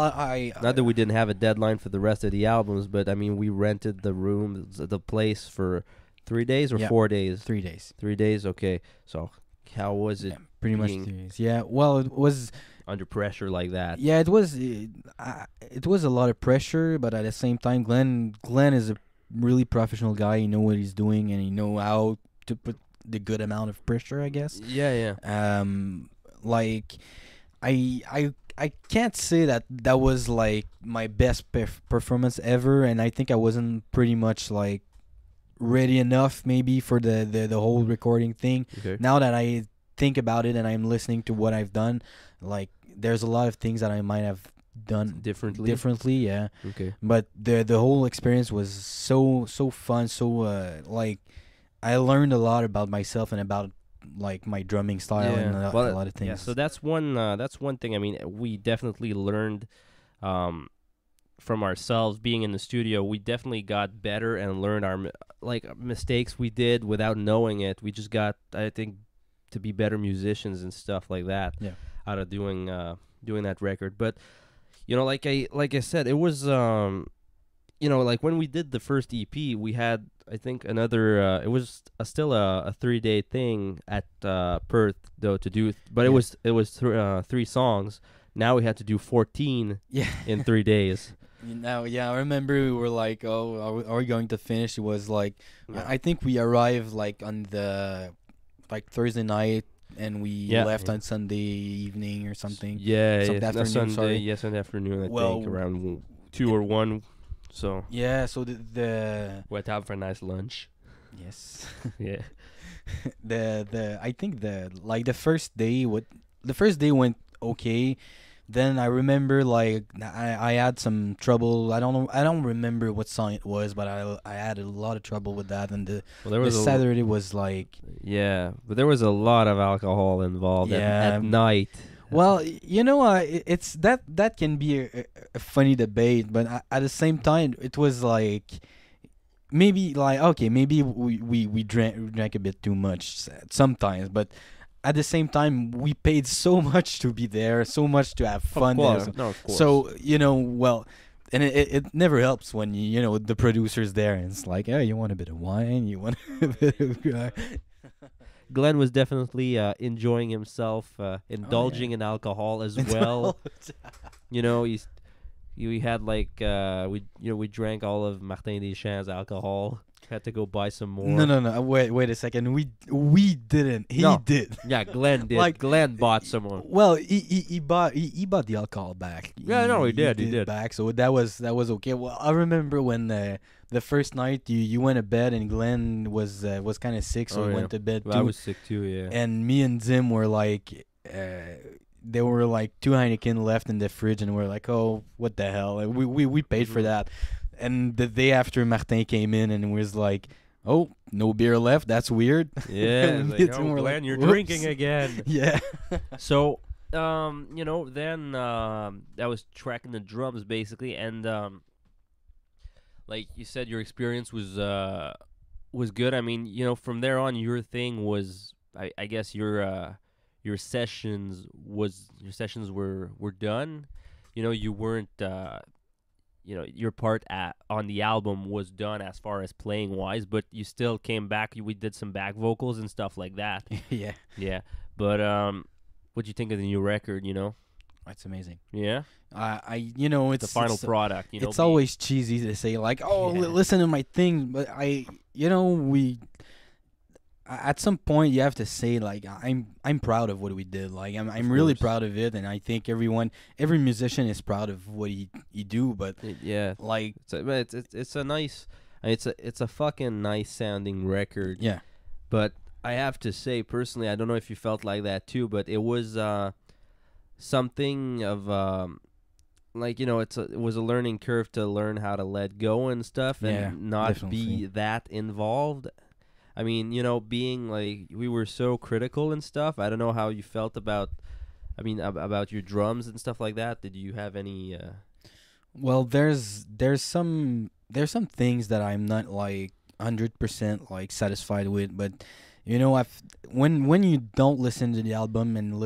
Not that we didn't have a deadline for the rest of the albums, but I mean, we rented the room, the place for 3 days or Yeah. 4 days. 3 days. 3 days, okay. So how was it Yeah, pretty much being 3 days. Yeah, well, it was. under pressure like that? Yeah, it was. It was a lot of pressure, but at the same time, Glenn is a really professional guy. He know what he's doing, and he know how to put the good amount of pressure, I guess. Yeah. Like, I can't say that was like my best performance ever, and I think I wasn't pretty much like ready enough maybe for the whole recording thing. Okay. Now that I think about it and I'm listening to what I've done, like there's a lot of things that I might have done Differently? yeah. Okay. But the whole experience was so fun, so like I learned a lot about myself and about like my drumming style and a lot of things. Yeah, so that's one thing. I mean, we definitely learned from ourselves being in the studio. We definitely got better and learned our mistakes we did without knowing it. We just got, I think, to be better musicians and stuff like that. Yeah. Out of doing that record. But like I said, it was like when we did the first EP, we had, I think, another it was still a 3-day thing at Perth though to do, but it was 3 songs. Now we had to do 14 Yeah. in 3 days. Now, yeah, I remember we were like, oh, are we going to finish? It was like, Yeah. I think we arrived like on the Thursday night, and we left on Sunday evening or something. Yeah, Sunday not afternoon, Sunday, sorry. yeah, Sunday afternoon. I Well, think around 2 or 1. So Yeah, so the went out for a nice lunch. yes, Yeah. the I think the first day went okay. Then I remember like I had some trouble. I don't remember what song it was, but I had a lot of trouble with that. And Well, there was Saturday was like, but there was a lot of alcohol involved Yeah. at night. well, it's that can be a funny debate, but at the same time, it was like maybe like okay, maybe we drank a bit too much sometimes, but at the same time, we paid so much to be there, so much to have fun there. No, of course. So well, and it never helps when the producer's there and it's like, oh, you want a bit of wine, you want a bit of Glenn was definitely enjoying himself, indulging in alcohol as well. We had like we drank all of Martin Deschamps' alcohol. Had to go buy some more. No. Wait a second. We didn't. He No. did. Yeah, Glenn did. Like, Glenn bought some more. Well, he bought the alcohol back. Yeah, no, he did. back. So that was okay. Well, I remember when the first night you went to bed and Glenn was kind of sick, so Oh, he yeah. went to bed Well, too. I was sick too. Yeah. And me and Zim were like, there were like 2 Heineken left in the fridge, and we're like, oh, what the hell? Like, we paid for that. And the day after, Martin came in and was like, oh, no beer left. That's weird. Yeah. And Like, me and Zim oh, were Glenn, like, you're "Whoops." drinking again. Yeah. So, then I was tracking the drums basically, and like you said, your experience was good. I mean, from there on, your thing was, I guess your sessions were done. You weren't your part on the album was done as far as playing wise, but you still came back. We did some back vocals and stuff like that. Yeah, Yeah, but what'd you think of the new record? that's amazing. Yeah, It's the final product. It's always cheesy to say like, oh, Yeah. listen to my thing, but we at some point you have to say like I'm proud of what we did. Like I'm really course. proud of it, and I think every musician is proud of what he do. But Yeah, like it's a nice. It's a fucking nice sounding record. yeah, But I have to say personally, I don't know if you felt like that too, but it was something of it was a learning curve to learn how to let go and stuff and Yeah, not definitely. be that involved. I mean, being like we were so critical and stuff. I don't know how you felt about about your drums and stuff like that. Did you have any well, there's some things that I'm not like 100% like satisfied with, but when you don't listen to the album and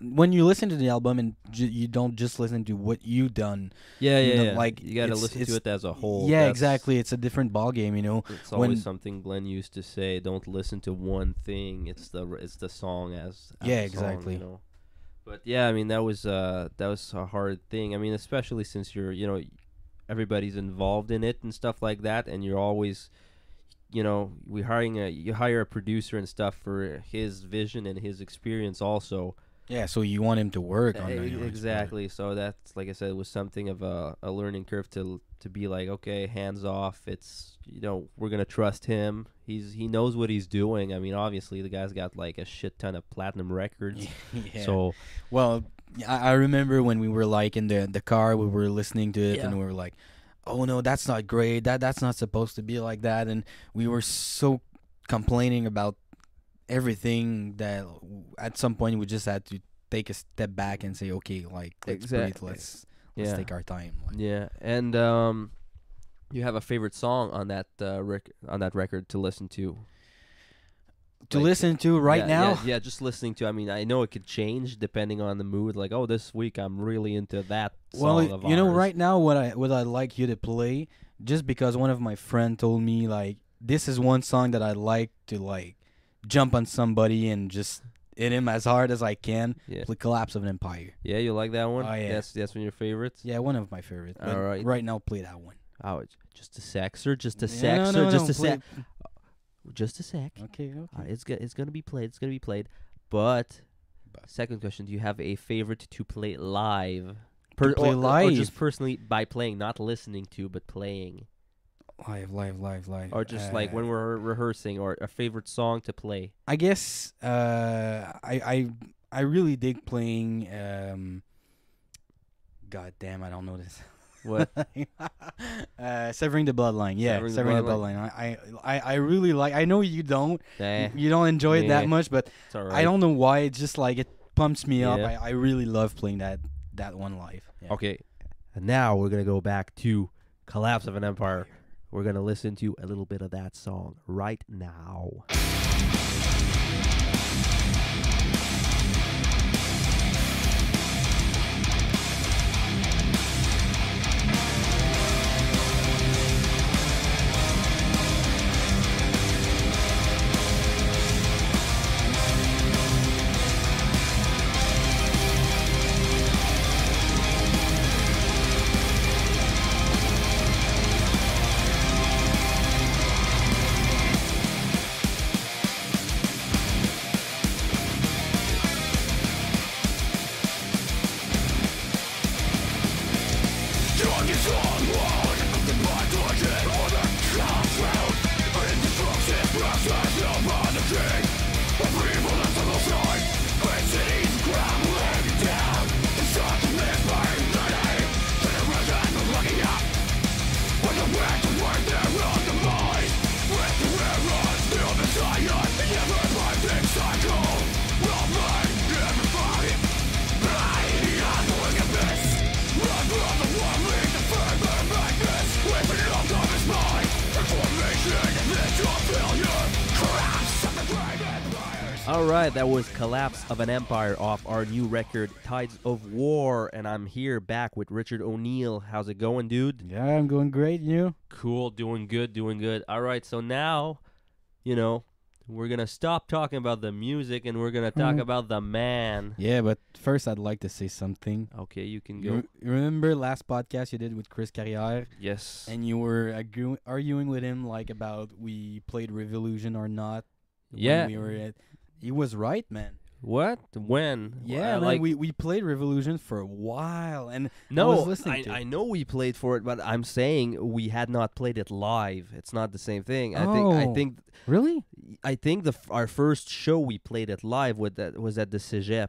when you listen to the album and you don't just listen to what you done. Yeah. Like you got to it's- listen to it's- it as a whole. Yeah, That's- exactly. It's a different ball game. It's always something Glenn used to say. Don't listen to one thing. It's the song as Yeah, a song, exactly. But yeah, I mean that was a hard thing. I mean, especially since you're everybody's involved in it and stuff like that, and you're always you hire a producer and stuff for his vision and his experience also. Yeah, so you want him to work on it. Exactly. So that's, like I said, it was something of a learning curve to be like, okay, hands off. It's we're gonna trust him. He knows what he's doing. I mean, obviously the guy's got like a shit ton of platinum records. Yeah. So Well, I remember when we were like in the car, we were listening to it, Yeah. and we were like, "Oh no, that's not great. That's not supposed to be like that." And we were so complaining about everything that at some point we just had to take a step back and say, "Okay, like let's breathe. Exactly. Let's Yeah. take our time." Like, yeah, and you have a favorite song on that record to listen to? to Like, listen to right now. Yeah, just listening to. I mean, I know it could change depending on the mood. Like, oh, this week I'm really into that Well, song of ours. right now what I'd like you to play, just because one of my friend told me like this is one song that I like to like jump on somebody and just hit him as hard as I can. Yeah. The Collapse of an Empire. Yeah, you like that one? Oh, yeah. That's one of your favorites? Yeah, one of my favorites. But All right. right now, play that one. Oh, just a sec, sir. Just a Yeah, sec, no, sir. no, Just no, a play- sec. Just a sec. Okay. It's gonna be played. It's gonna be played. But But- second question: do you have a favorite to play live? To play or live? just personally by playing, not listening to, but playing, Live. or just like when we're rehearsing, or a favorite song to play. I guess I really dig playing. God damn, I don't know this. What? Severing the Bloodline. Yeah, Severing the Severing the Bloodline. Bloodline. I really like. I know you don't. Nah, You don't enjoy it Yeah. that much, but it's alright. I don't know why. It's just like it pumps me up. Yeah. I really love playing that one live. Yeah. Okay, and now we're gonna go back to Collapse of an Empire. We're gonna listen to a little bit of that song right now. All right, that was Collapse of an Empire off our new record, Tides of War. And I'm here back with Richard O'Neill. How's it going, dude? Yeah, I'm going great. You? Cool, doing good, doing good. All right, so now, you know, we're going to stop talking about the music and we're going to talk about the man. Yeah, but first I'd like to say something. Okay, you can You, go. you remember last podcast you did with Chris Carrière? Yes. And you were arguing with him like about we played Revolution or not. Yeah. When we were at, he was right, man. What? When? Yeah, man, we played Revolution for a while, and No, I was listening to it. I know we played for it, but I'm saying we had not played it live. It's not the same thing. I Oh. think Really? our first show we played it live was at the Cégep.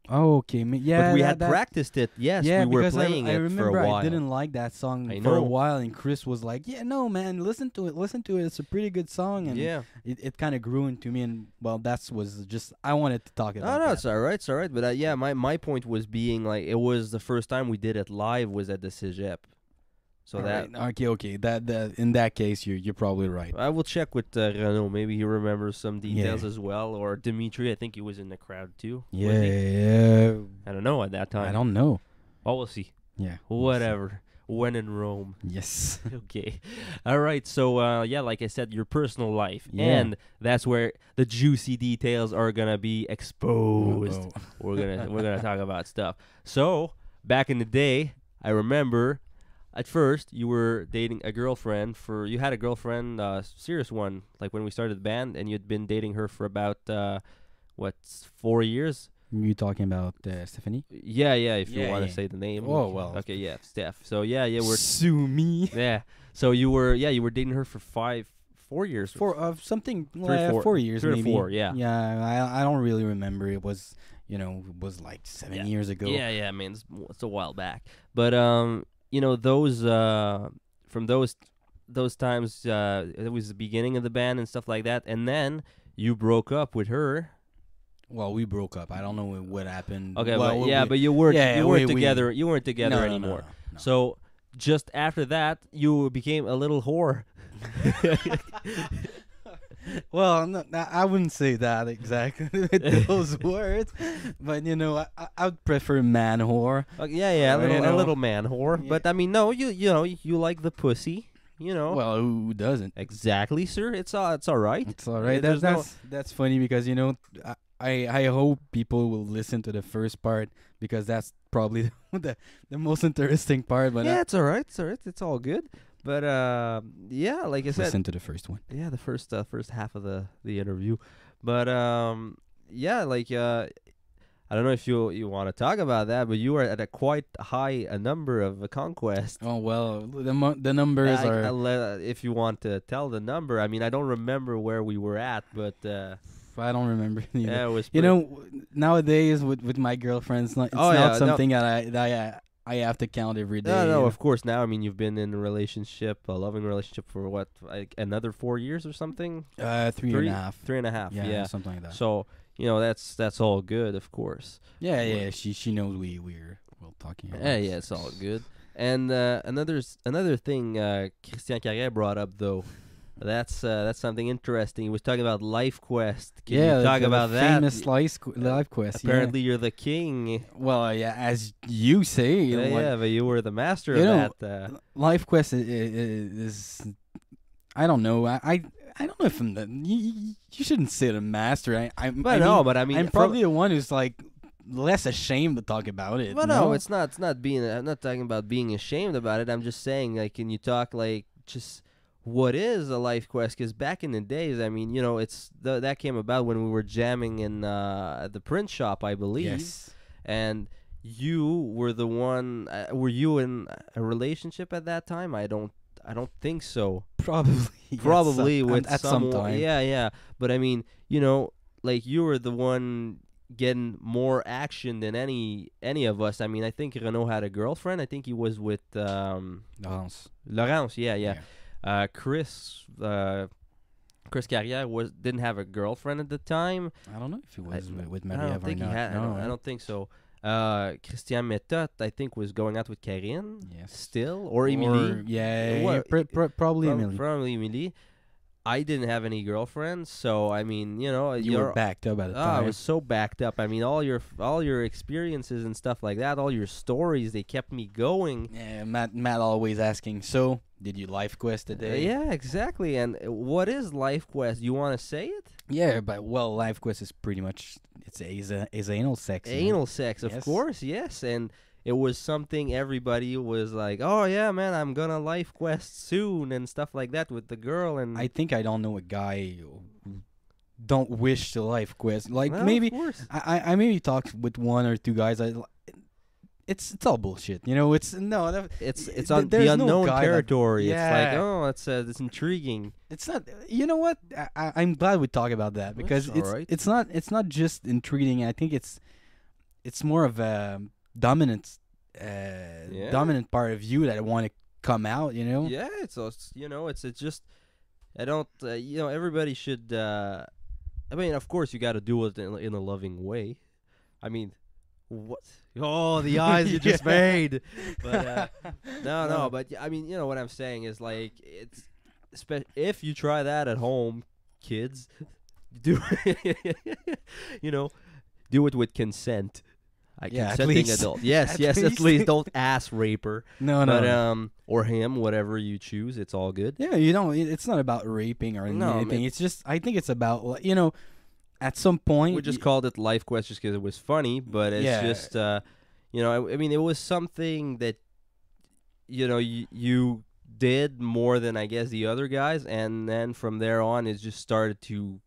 Oh, okay. Yeah, but we had practiced it. Yes, yeah, we were because playing I it remember for a while. I didn't like that song I for a know. while, and Chris was like, "Yeah, no, man, listen to it. It's a pretty good song." And Yeah. it kind of grew into me, and well, was just I wanted to talk about. No, that. it's all right. It's all right. But yeah, my point was being like it was the first time we did it live was at the Cégep. So All that right. Okay. That in that case, you're probably right. I will check with Renaud. Maybe he remembers some details as well. Or Dimitri, I think he was in the crowd too. Was he? Yeah. I don't know at that time. I don't know. Oh, we'll see. Yeah. Whatever. When in Rome. Yes. Okay. All right. So, yeah, like I said, your personal life. Yeah. And that's where the juicy details are going to be exposed. Uh-oh. We're gonna talk about stuff. So, back in the day, I remember at first you were dating a girlfriend you had a girlfriend, serious one, like when we started the band, and you'd been dating her for about 4 years? You talking about Stephanie? Yeah, if you Yeah, want to yeah. say the name. Oh, well. Okay, yeah, Steph. So yeah, we're Sue me. yeah. So you were dating her for 4 years. Something 4 4 years 3 or maybe. 4, yeah. Yeah, I don't really remember. It was like 7 years ago. Yeah, man, it's a while back. But those from those times, it was the beginning of the band and stuff like that, and then you broke up with her. Well, we broke up. I don't know what happened. Okay, well, but you weren't we- together. You weren't together no, anymore. No. So just after that, you became a little whore. Well, no, I wouldn't say that exactly with those words, but I would prefer man whore. Yeah, a little man whore. Yeah. But I mean, no, you like the pussy. Well, who doesn't? Exactly, sir. It's all right. It's all right. There's That's funny because I hope people will listen to the first part because that's probably the most interesting part. But yeah, it's all right. It's all right. It's all good. But yeah, like I said, listen to the first one. yeah, the first half of the interview. But yeah, like I don't know if you want to talk about that, but you were at a quite high number of conquest. Oh well, the numbers are. If you want to tell the number, I mean, I don't remember where we were at, but I don't remember. Either. yeah, it was. Nowadays with my girlfriend, it's not something that I have to count every day. No, of course. Now, I mean, you've been in a loving relationship for what, like another 4 years or something? 3.5. 3.5. Yeah, something like that. So that's all good, of course. Yeah. She knows we're talking about. Yeah, it's all good. And another thing Christian Carrière brought up though. That's something interesting. He was talking about Life Quest. Can you talk about that? Famous Life Quest. Apparently, you're the king. Well, yeah, as you say. Yeah, but you were the master of that. Life Quest is I don't know. I don't know if I'm the. You shouldn't say the master. I'm probably the one who's like less ashamed to talk about it. Well, no, it's not. It's not being. I'm not talking about being ashamed about it. I'm just saying, like, can you talk like just. What is a life quest? Because back in the days, I mean, it's that came about when we were jamming in the print shop, I believe. Yes. And you were the one. Were you in a relationship at that time? I don't think so. Probably with at some time. Yeah. But I mean, like you were the one getting more action than any of us. I mean, I think Renaud had a girlfriend. I think he was with Laurence. Yeah. Chris Carrière didn't have a girlfriend at the time. I don't know if he was with I Marie don't think he had. I don't think so. Christian Méthode, I think, was going out with Karine. Yes. Still, or Emilie. Probably Emilie. Probably Emilie. I didn't have any girlfriends, so I mean, you know, You were backed up at the I time. was so backed up. I mean, all your experiences and stuff like that, all your stories, they kept me going. Yeah, Matt always asking, so, did you life quest today? Yeah, exactly. And what is Life Quest? You want to say it? Yeah, but, well, life quest is pretty much, it's anal sex. you know? Anal sex, of Yes. course, yes. And it was something everybody was like, oh, yeah, man, I'm going to Life Quest soon and stuff like that with the girl. And I think I don't know a guy who don't wish to life quest. Like, Well, maybe, of course. I maybe talked with one or two guys. It's all bullshit, you know. It's no, It's on there's the no unknown guy that- territory. It's like, Yeah. oh, it's intriguing. It's not. You know what? I'm glad we talk about that because That's alright. it's not just intriguing. I think it's more of a dominant dominant part of you that I want to come out. You know. Yeah, you know, it's just I don't you know, everybody should. I mean, of course, you got to do it in a loving way. I mean, what? Oh, the eyes you just made. But no. But I mean, you know what I'm saying is like it's if you try that at home, kids, do you know, do it with consent. A Yeah, at consenting least. adult. Yes, At yes, at least. least don't ass rape her. No, But or him, whatever you choose, it's all good. Yeah, you don't. It's not about raping or No, anything. man. It's just. I think it's about like, you know, at some point. We just called it Life Quest just because it was funny, but it's Yeah. just you know, I mean, it was something that you know you did more than I guess the other guys, and then from there on, it just started to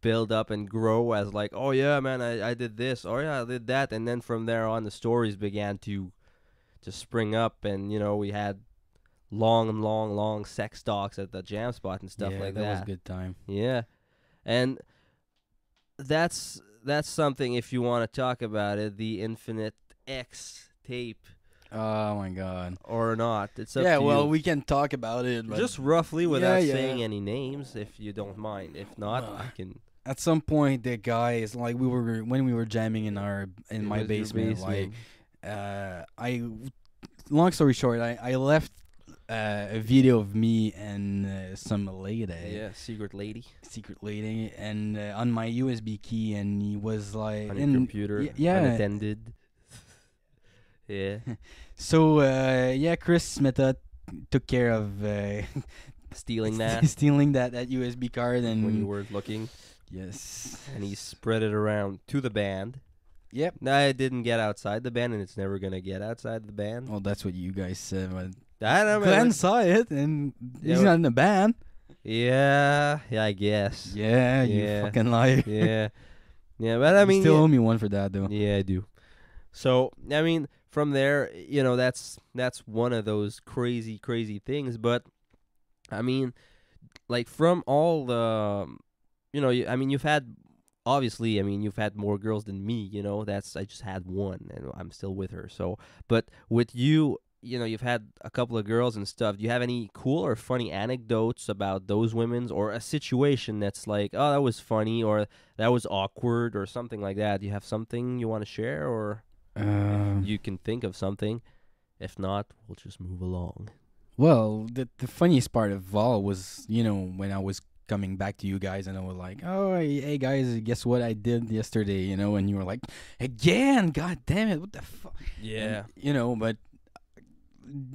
build up and grow as like, oh yeah, man, I did this, oh yeah, I did that, and then from there on, the stories began to spring up, and you know, we had long sex talks at the jam spot and stuff yeah, like that that. was a good time. Yeah, and that's something. If you want to talk about it, the Infinite X tape Oh my god. or not, it's up Yeah, to well, you. we can talk about it. But Just roughly without Yeah. saying any names, if you don't mind. If not, Well, I can. at some point, the guys like when we were jamming in my It was your basement, like long story short, I left a video of me and some lady, yeah, secret lady secret lady, and on my USB key, and he was like, on your and computer, yeah. unattended. Yeah, So yeah, Chris Method took care of stealing that stealing that USB card, and when you weren't looking, yes, and he spread it around to the band. yep. No, it didn't get outside the band, and it's never gonna get outside the band. Well, that's what you guys said. But I don't know. Glenn saw it, and Yeah, he's but- not in the band. Yeah, I guess. Yeah, you Yeah. fucking liar. Yeah, yeah, but I mean, you still yeah, owe me one for that, though. yeah, I do. So I mean, from there, you know, that's one of those crazy things. But I mean, like from all the, you know, I mean, you've had obviously, I mean, you've had more girls than me. You know, I just had one, and I'm still with her. So, but with you. You know, you've had a couple of girls and stuff. Do you have any cool or funny anecdotes about those women's, or a situation that's like, oh, that was funny, or that was awkward, or something like that? Do you have something you want to share, or you can think of something? If not, we'll just move along. Well, the funniest part of all was, you know, when I was coming back to you guys, and I was like, oh, hey guys, guess what I did yesterday, you know, and you were like, again, god damn it, what the fuck? Yeah. And, you know, but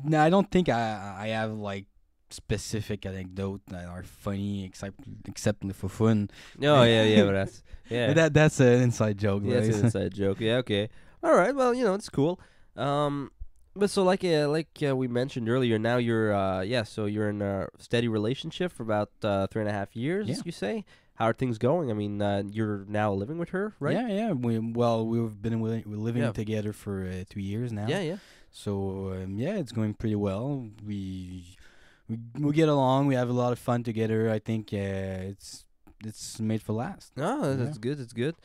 no, I don't think I have like specific anecdotes that are funny except for fun. Oh, yeah, but that's, yeah. But that's an inside joke. Yeah, it's guys. an inside joke. Yeah, okay. All right, well, you know, it's cool. But so like we mentioned earlier, now you're so you're in a steady relationship for about 3.5 years, Yeah. you say? How are things going? I mean, you're now living with her, right? Yeah. We've been we're living Yeah. together for 2 years now. Yeah. So yeah, it's going pretty well. We get along. We have a lot of fun together. I think it's made for last. Oh, that's Yeah. good. That's good.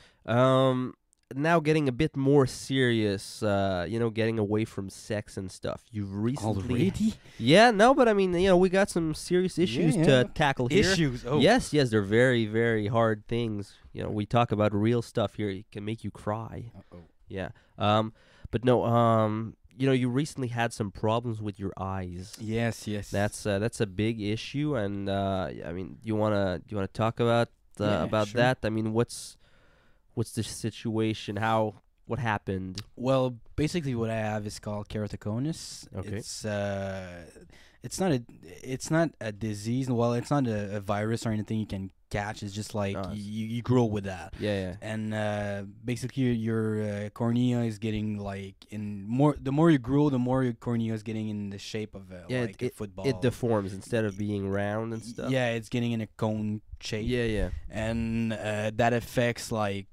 Now getting a bit more serious. You know, getting away from sex and stuff. You've recently. Already? Yeah, no, but I mean, you know, we got some serious issues Yeah. to tackle here. Issues. Oh. Yes, they're very, very hard things. You know, we talk about real stuff here. It can make you cry. Uh-oh. Yeah. But no. you recently had some problems with your eyes. Yes, yes. That's a big issue, and I mean, do you wanna talk about Yeah, sure. that? I mean, what's the situation? What happened? Well, basically, what I have is called keratoconus. Okay. It's not a disease. Well, it's not a virus or anything you can catch. It's just like Oh, you grow with that. Yeah. And basically, your cornea is getting like in more. The more you grow, the more your cornea is getting in the shape of Yeah, like a football. It deforms instead of being round and stuff. Yeah, it's getting in a cone shape. Yeah. And that affects like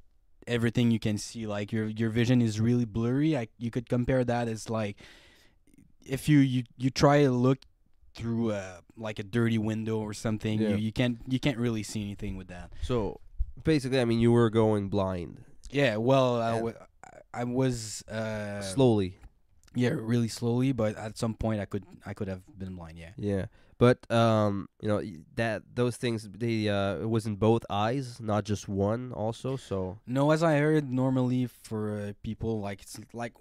everything you can see. Like your vision is really blurry. You could compare that as like if you try to look through like a dirty window or something. Yeah. You can't really see anything with that. So basically, I mean, you were going blind Yeah, well, And- I was slowly. yeah, really slowly, but at some point I could have been blind. Yeah. Yeah. But that those things, they it was in both eyes, not just one also. So No, as I heard, normally for people like it's like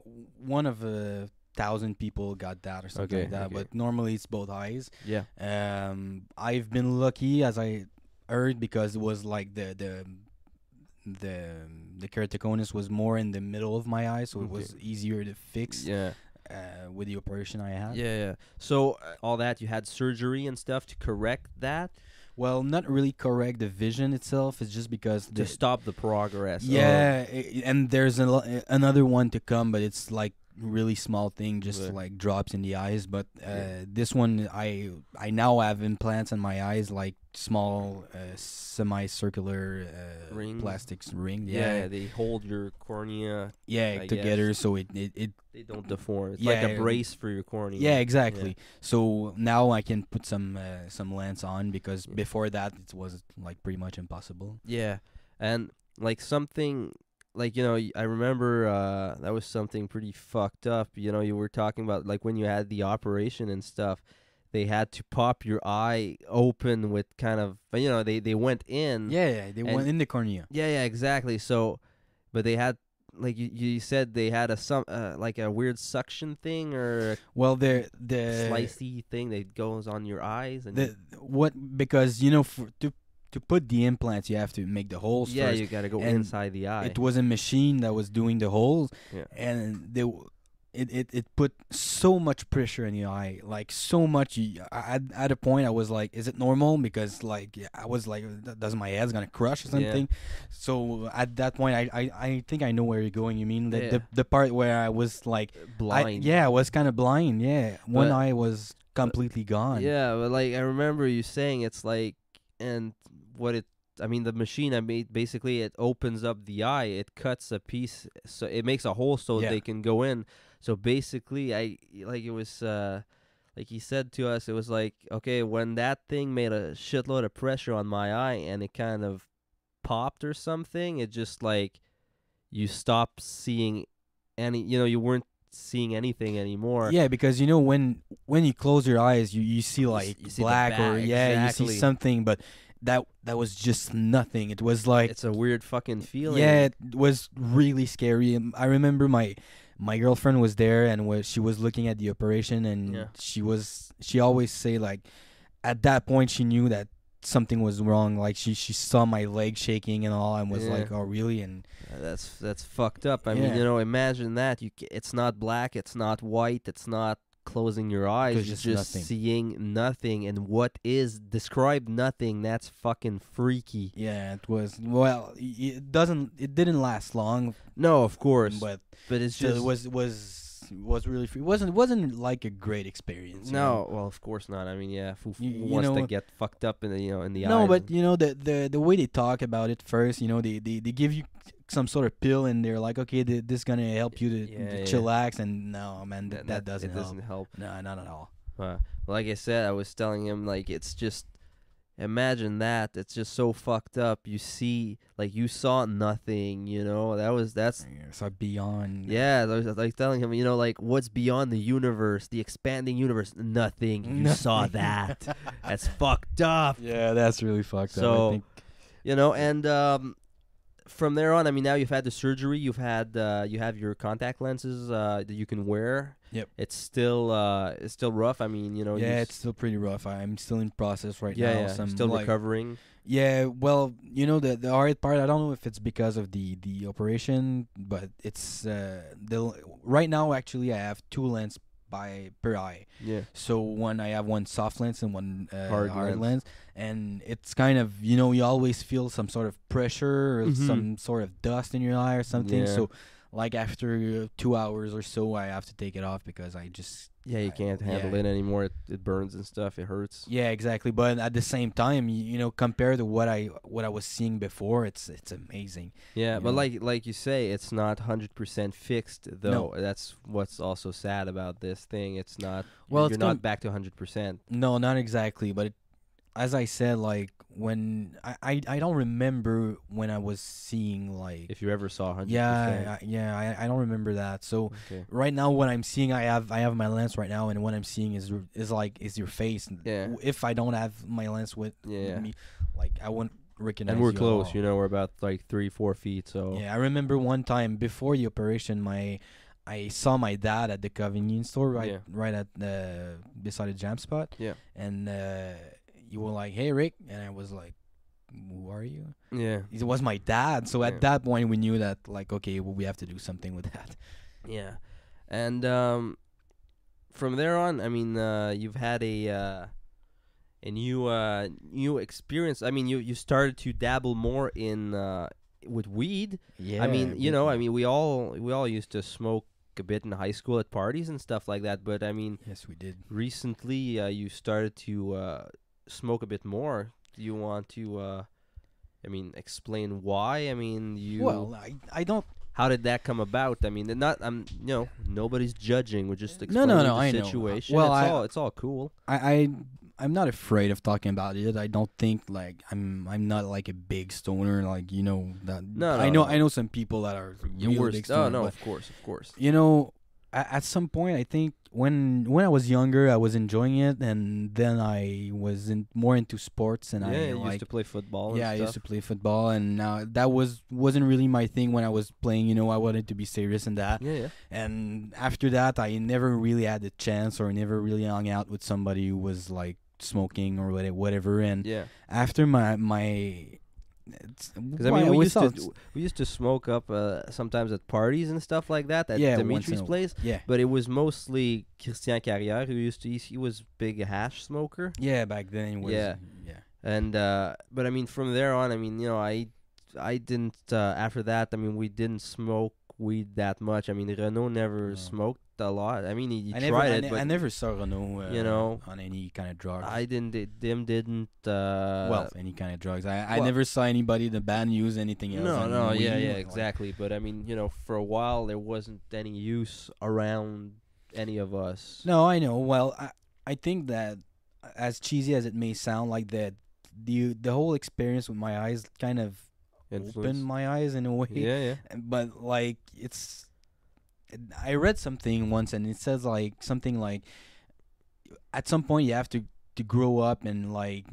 one of 1,000 people got that or something Okay, like that. okay. But normally it's both eyes. yeah. I've been lucky, as I heard, because it was like the keratoconus was more in the middle of my eye, so it Okay. was easier to fix Yeah. with the operation I had. Yeah. So all that, you had surgery and stuff to correct that, Well, not really correct the vision itself. It's just because to stop the progress. yeah, and there's another one to come, but it's like really small thing, just Right. like drops in the eyes. But Yeah. this one, I now have implants in my eyes, like small semicircular Rings? plastic ring. Yeah, they hold your cornea. Yeah, I together, guess. so it They don't deform. It's like Yeah, a brace for your cornea. yeah, exactly. So now I can put some lens on, because Yeah. before that it was like pretty much impossible. Yeah, and like something like I remember that was something pretty fucked up. You were talking about like when you had the operation and stuff, they had to pop your eye open with kind of, but they went in. Yeah, they went And- in the cornea. Yeah, exactly. So, but they had, like you said, they had like a weird suction thing or Well, a slicey thing that goes on your eyes and because to put the implants, you have to make the holes yeah, first. you got to go and inside the eye. It was a machine that was doing the holes, Yeah. and it put so much pressure in your eye, like so much. At a point, I was like, "Is it normal?" Because like I was like, "Does my head's gonna crush or Yeah. something?" So at that point, I think I know where you're going. You mean Yeah. the part where I was like Blind. I was kind of blind. Yeah, one But- eye was completely gone. Yeah, but like I remember you saying it's like, and I mean, the machine, basically it opens up the eye, it cuts a piece, so it makes a hole so Yeah. they can go in. So basically, it was like he said to us, it was like, okay, when that thing made a shitload of pressure on my eye and it kind of popped or something, it just like you stopped seeing you weren't seeing anything anymore. Yeah, because when you close your eyes, you see like you see the black or back, you exactly. see something, but that was just nothing. It was like It's a weird fucking feeling. yeah, it was really scary. I remember my girlfriend was there, and she was looking at the operation, and Yeah. she always say like at that point she knew that something was wrong. Like she saw my leg shaking and all, and was Yeah. like, "Oh, really?" And That's fucked up. I mean, Yeah. imagine that. It's not black, it's not white, it's not closing your eyes. There's You're just just nothing. seeing nothing. And what is describe nothing? That's fucking freaky. yeah, it was. Well, it didn't last long, No, of course, but it's still, just it was really free. It wasn't like a great experience. you know? no. Well, of course not. I mean, yeah, who You wants to know- get fucked up in the in the No, eyes? but the way they talk about it first, they give you some sort of pill, and they're like, okay, this is gonna help you to Yeah. chillax, and no, man, that doesn't it help. doesn't help. No, not at all. Like I said, I was telling him, like, it's just, imagine that. It's just so fucked up. You see, like, you saw nothing, that's, So beyond. yeah, I was like telling him, like, what's beyond the universe, the expanding universe? Nothing. You saw Nothing. that. That's fucked up. Yeah, that's really fucked up. So, I think. And, from there on, I mean, now you've had the surgery. You have your contact lenses that you can wear. Yep. It's still rough. I mean, you know. Yeah, it's still pretty rough. I'm still in process right yeah, now. yeah. Some Still like, recovering. Yeah, well, you know the hard part. I don't know if it's because of the operation, but it's right now actually I have two lenses per eye. Yeah. So I have one soft lens and one Hard hard lens. lens, and it's kind of you always feel some sort of pressure or Mhm. some sort of dust in your eye or something. Yeah. So like after 2 hours or so, I have to take it off because I just Yeah, you can't handle yeah. it anymore. It burns and stuff. It hurts. Yeah, exactly. But at the same time, compared to what I was seeing before, it's amazing. Yeah, You but know? like you say, it's not 100% fixed though. No. That's what's also sad about this thing. It's not. Well, you're it's not back to 100%. No, not exactly. But as I said, like when I don't remember when I was seeing like If you ever saw 100%. I don't remember that. So Okay. right now, what I'm seeing, I have my lens right now, and what I'm seeing is your face. Yeah. If I don't have my lens with Yeah. me, like I wouldn't recognize. And we're you at close. all. You know, we're about like 3-4 feet. So. Yeah, I remember one time before the operation, I saw my dad at the convenience store right at the beside the jam spot. Yeah. And you were like, "Hey, Rick," and I was like, "Who are you?" Yeah. It was my dad. So Yeah. at that point, we knew that like, okay, well, we have to do something with that. Yeah. And from there on, I mean, you've had a new experience. I mean, you started to dabble more in with weed. Yeah. I mean, we all used to smoke a bit in high school at parties and stuff like that. But I mean, Yes, we did. recently you started to smoke a bit more. Do you want to, explain why? I mean, Well, I don't. how did that come about? I mean, nobody's judging. We're just No, explaining the I know. situation. Well, it's all cool. I'm not afraid of talking about it. I don't think like I'm not like a big stoner like that. No, I no. know some people that are really big stoner. Oh no, but, of course. At some point, I think when I was younger, I was enjoying it, and then I was more into sports, and Yeah, I you like used to play football. And yeah, I stuff. used to play football, and that wasn't really my thing when I was playing. I wanted to be serious in that. Yeah. And after that, I never really had the chance or never really hung out with somebody who was like smoking or whatever. And Yeah. after my Because I mean, we used to smoke up sometimes at parties and stuff like that at Yeah, once Dimitri's in a- place. yeah. But it was mostly Christian Carrière who used to. He was a big hash smoker. Yeah, back then it was Yeah. yeah. And but I mean, from there on, I mean, I didn't. After that, I mean, we didn't smoke weed that much. I mean, Renaud never No. smoked a lot. I mean, he I tried never, it, but I never saw Renaud, on any kind of drugs. I didn't. Dim didn't. Well, any kind of drugs. I well- never saw anybody in the band use anything else. No, than weed, yeah, like- exactly. But I mean, for a while there wasn't any use around any of us. No, I know. Well, I think that as cheesy as it may sound, like that, the whole experience with my eyes kind of Influence. opened my eyes in a way. Yeah. But like I read something once, and it says like something like at some point you have to grow up and like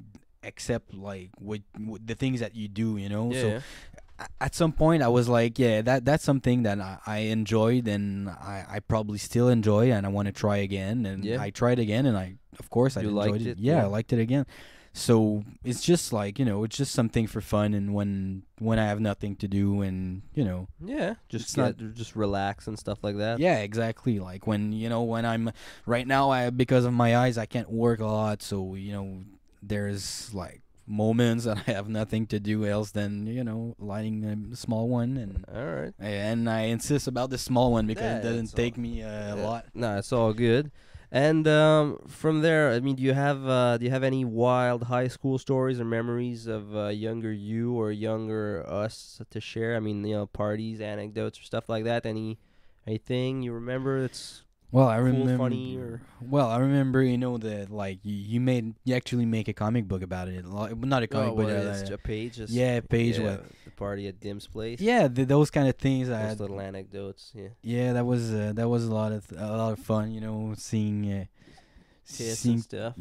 accept like what the things that you do. So at some point I was like, yeah, that's something that I enjoyed, and I probably still enjoy, and I want to try again. And Yeah. I tried again, and I You enjoyed liked it. it? Yeah, Yeah. I liked it again. So it's just like it's just something for fun, and when I have nothing to do, and Yeah, It's just relax and stuff like that. yeah, exactly. Like when I'm right now, because of my eyes, I can't work a lot. So there's like moments that I have nothing to do else than lighting a small one, All right. and I insist about the small one because Yeah, it doesn't it's take me a lot. No, it's all good. And from there, I mean, do you have any wild high school stories or memories of younger you or younger us to share? I mean, parties, anecdotes, or stuff like that. Anything you remember that's Well, I cool, remember. funny, or I remember that like you actually make a comic book about it. Not a comic book. it's a page? yeah, a page. Yeah, What? the party at Dim's place. Yeah, those kind of things. Those little anecdotes. Yeah. Yeah, that was a lot of fun. tits Seem- and stuff.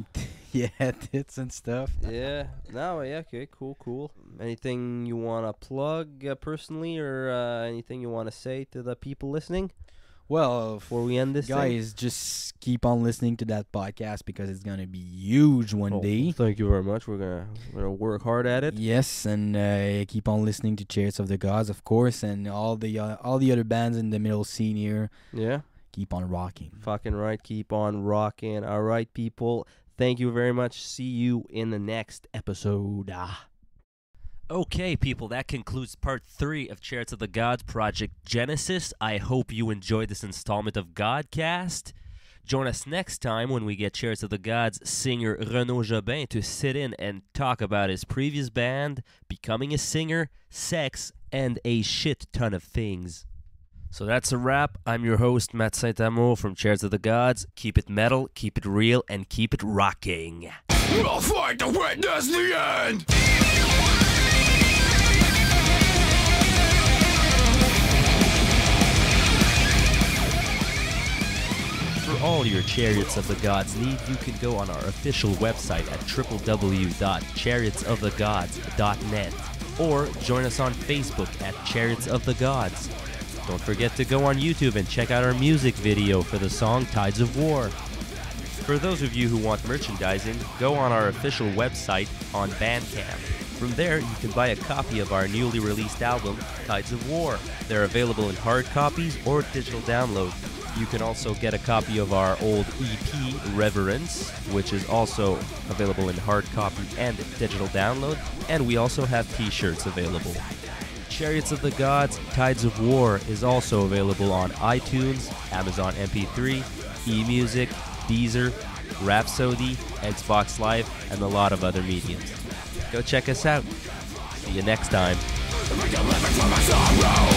Yeah, tits and stuff. Yeah. No. Yeah. Okay. Cool. Anything you want to plug personally, or anything you want to say to the people listening Well, before we end this thing? guys, just keep on listening to that podcast because it's gonna be huge one Oh, day. thank you very much. We're gonna work hard at it. Yes, and keep on listening to Chariots of the Gods, of course, and all the other bands in the middle scene here. Yeah. Keep on rocking. Fucking right. Keep on rocking. All right, people. Thank you very much. See you in the next episode. Okay, people, that concludes part 3 of Chariots of the Gods Project Genesis. I hope you enjoyed this installment of GodCast. Join us next time when we get Chariots of the Gods singer Renaud Jobin to sit in and talk about his previous band, becoming a singer, sex, and a shit ton of things. So that's a wrap. I'm your host, Matt Saint-Amour from Chariots of the Gods. Keep it metal, keep it real, and keep it rocking. We'll fight to witness the end. For all your Chariots of the Gods need, you can go on our official website at www.chariotsofthegods.net or join us on Facebook at Chariots of the Gods. Don't forget to go on YouTube and check out our music video for the song Tides of War. For those of you who want merchandising, go on our official website on Bandcamp. From there, you can buy a copy of our newly released album, Tides of War. They're available in hard copies or digital download. You can also get a copy of our old EP, Reverence, which is also available in hard copy and digital download. And we also have t-shirts available. Chariots of the Gods, Tides of War is also available on iTunes, Amazon MP3, eMusic, Deezer, Rhapsody, Xbox Live, and a lot of other mediums. Go check us out. See you next time. Make a living for my sorrow.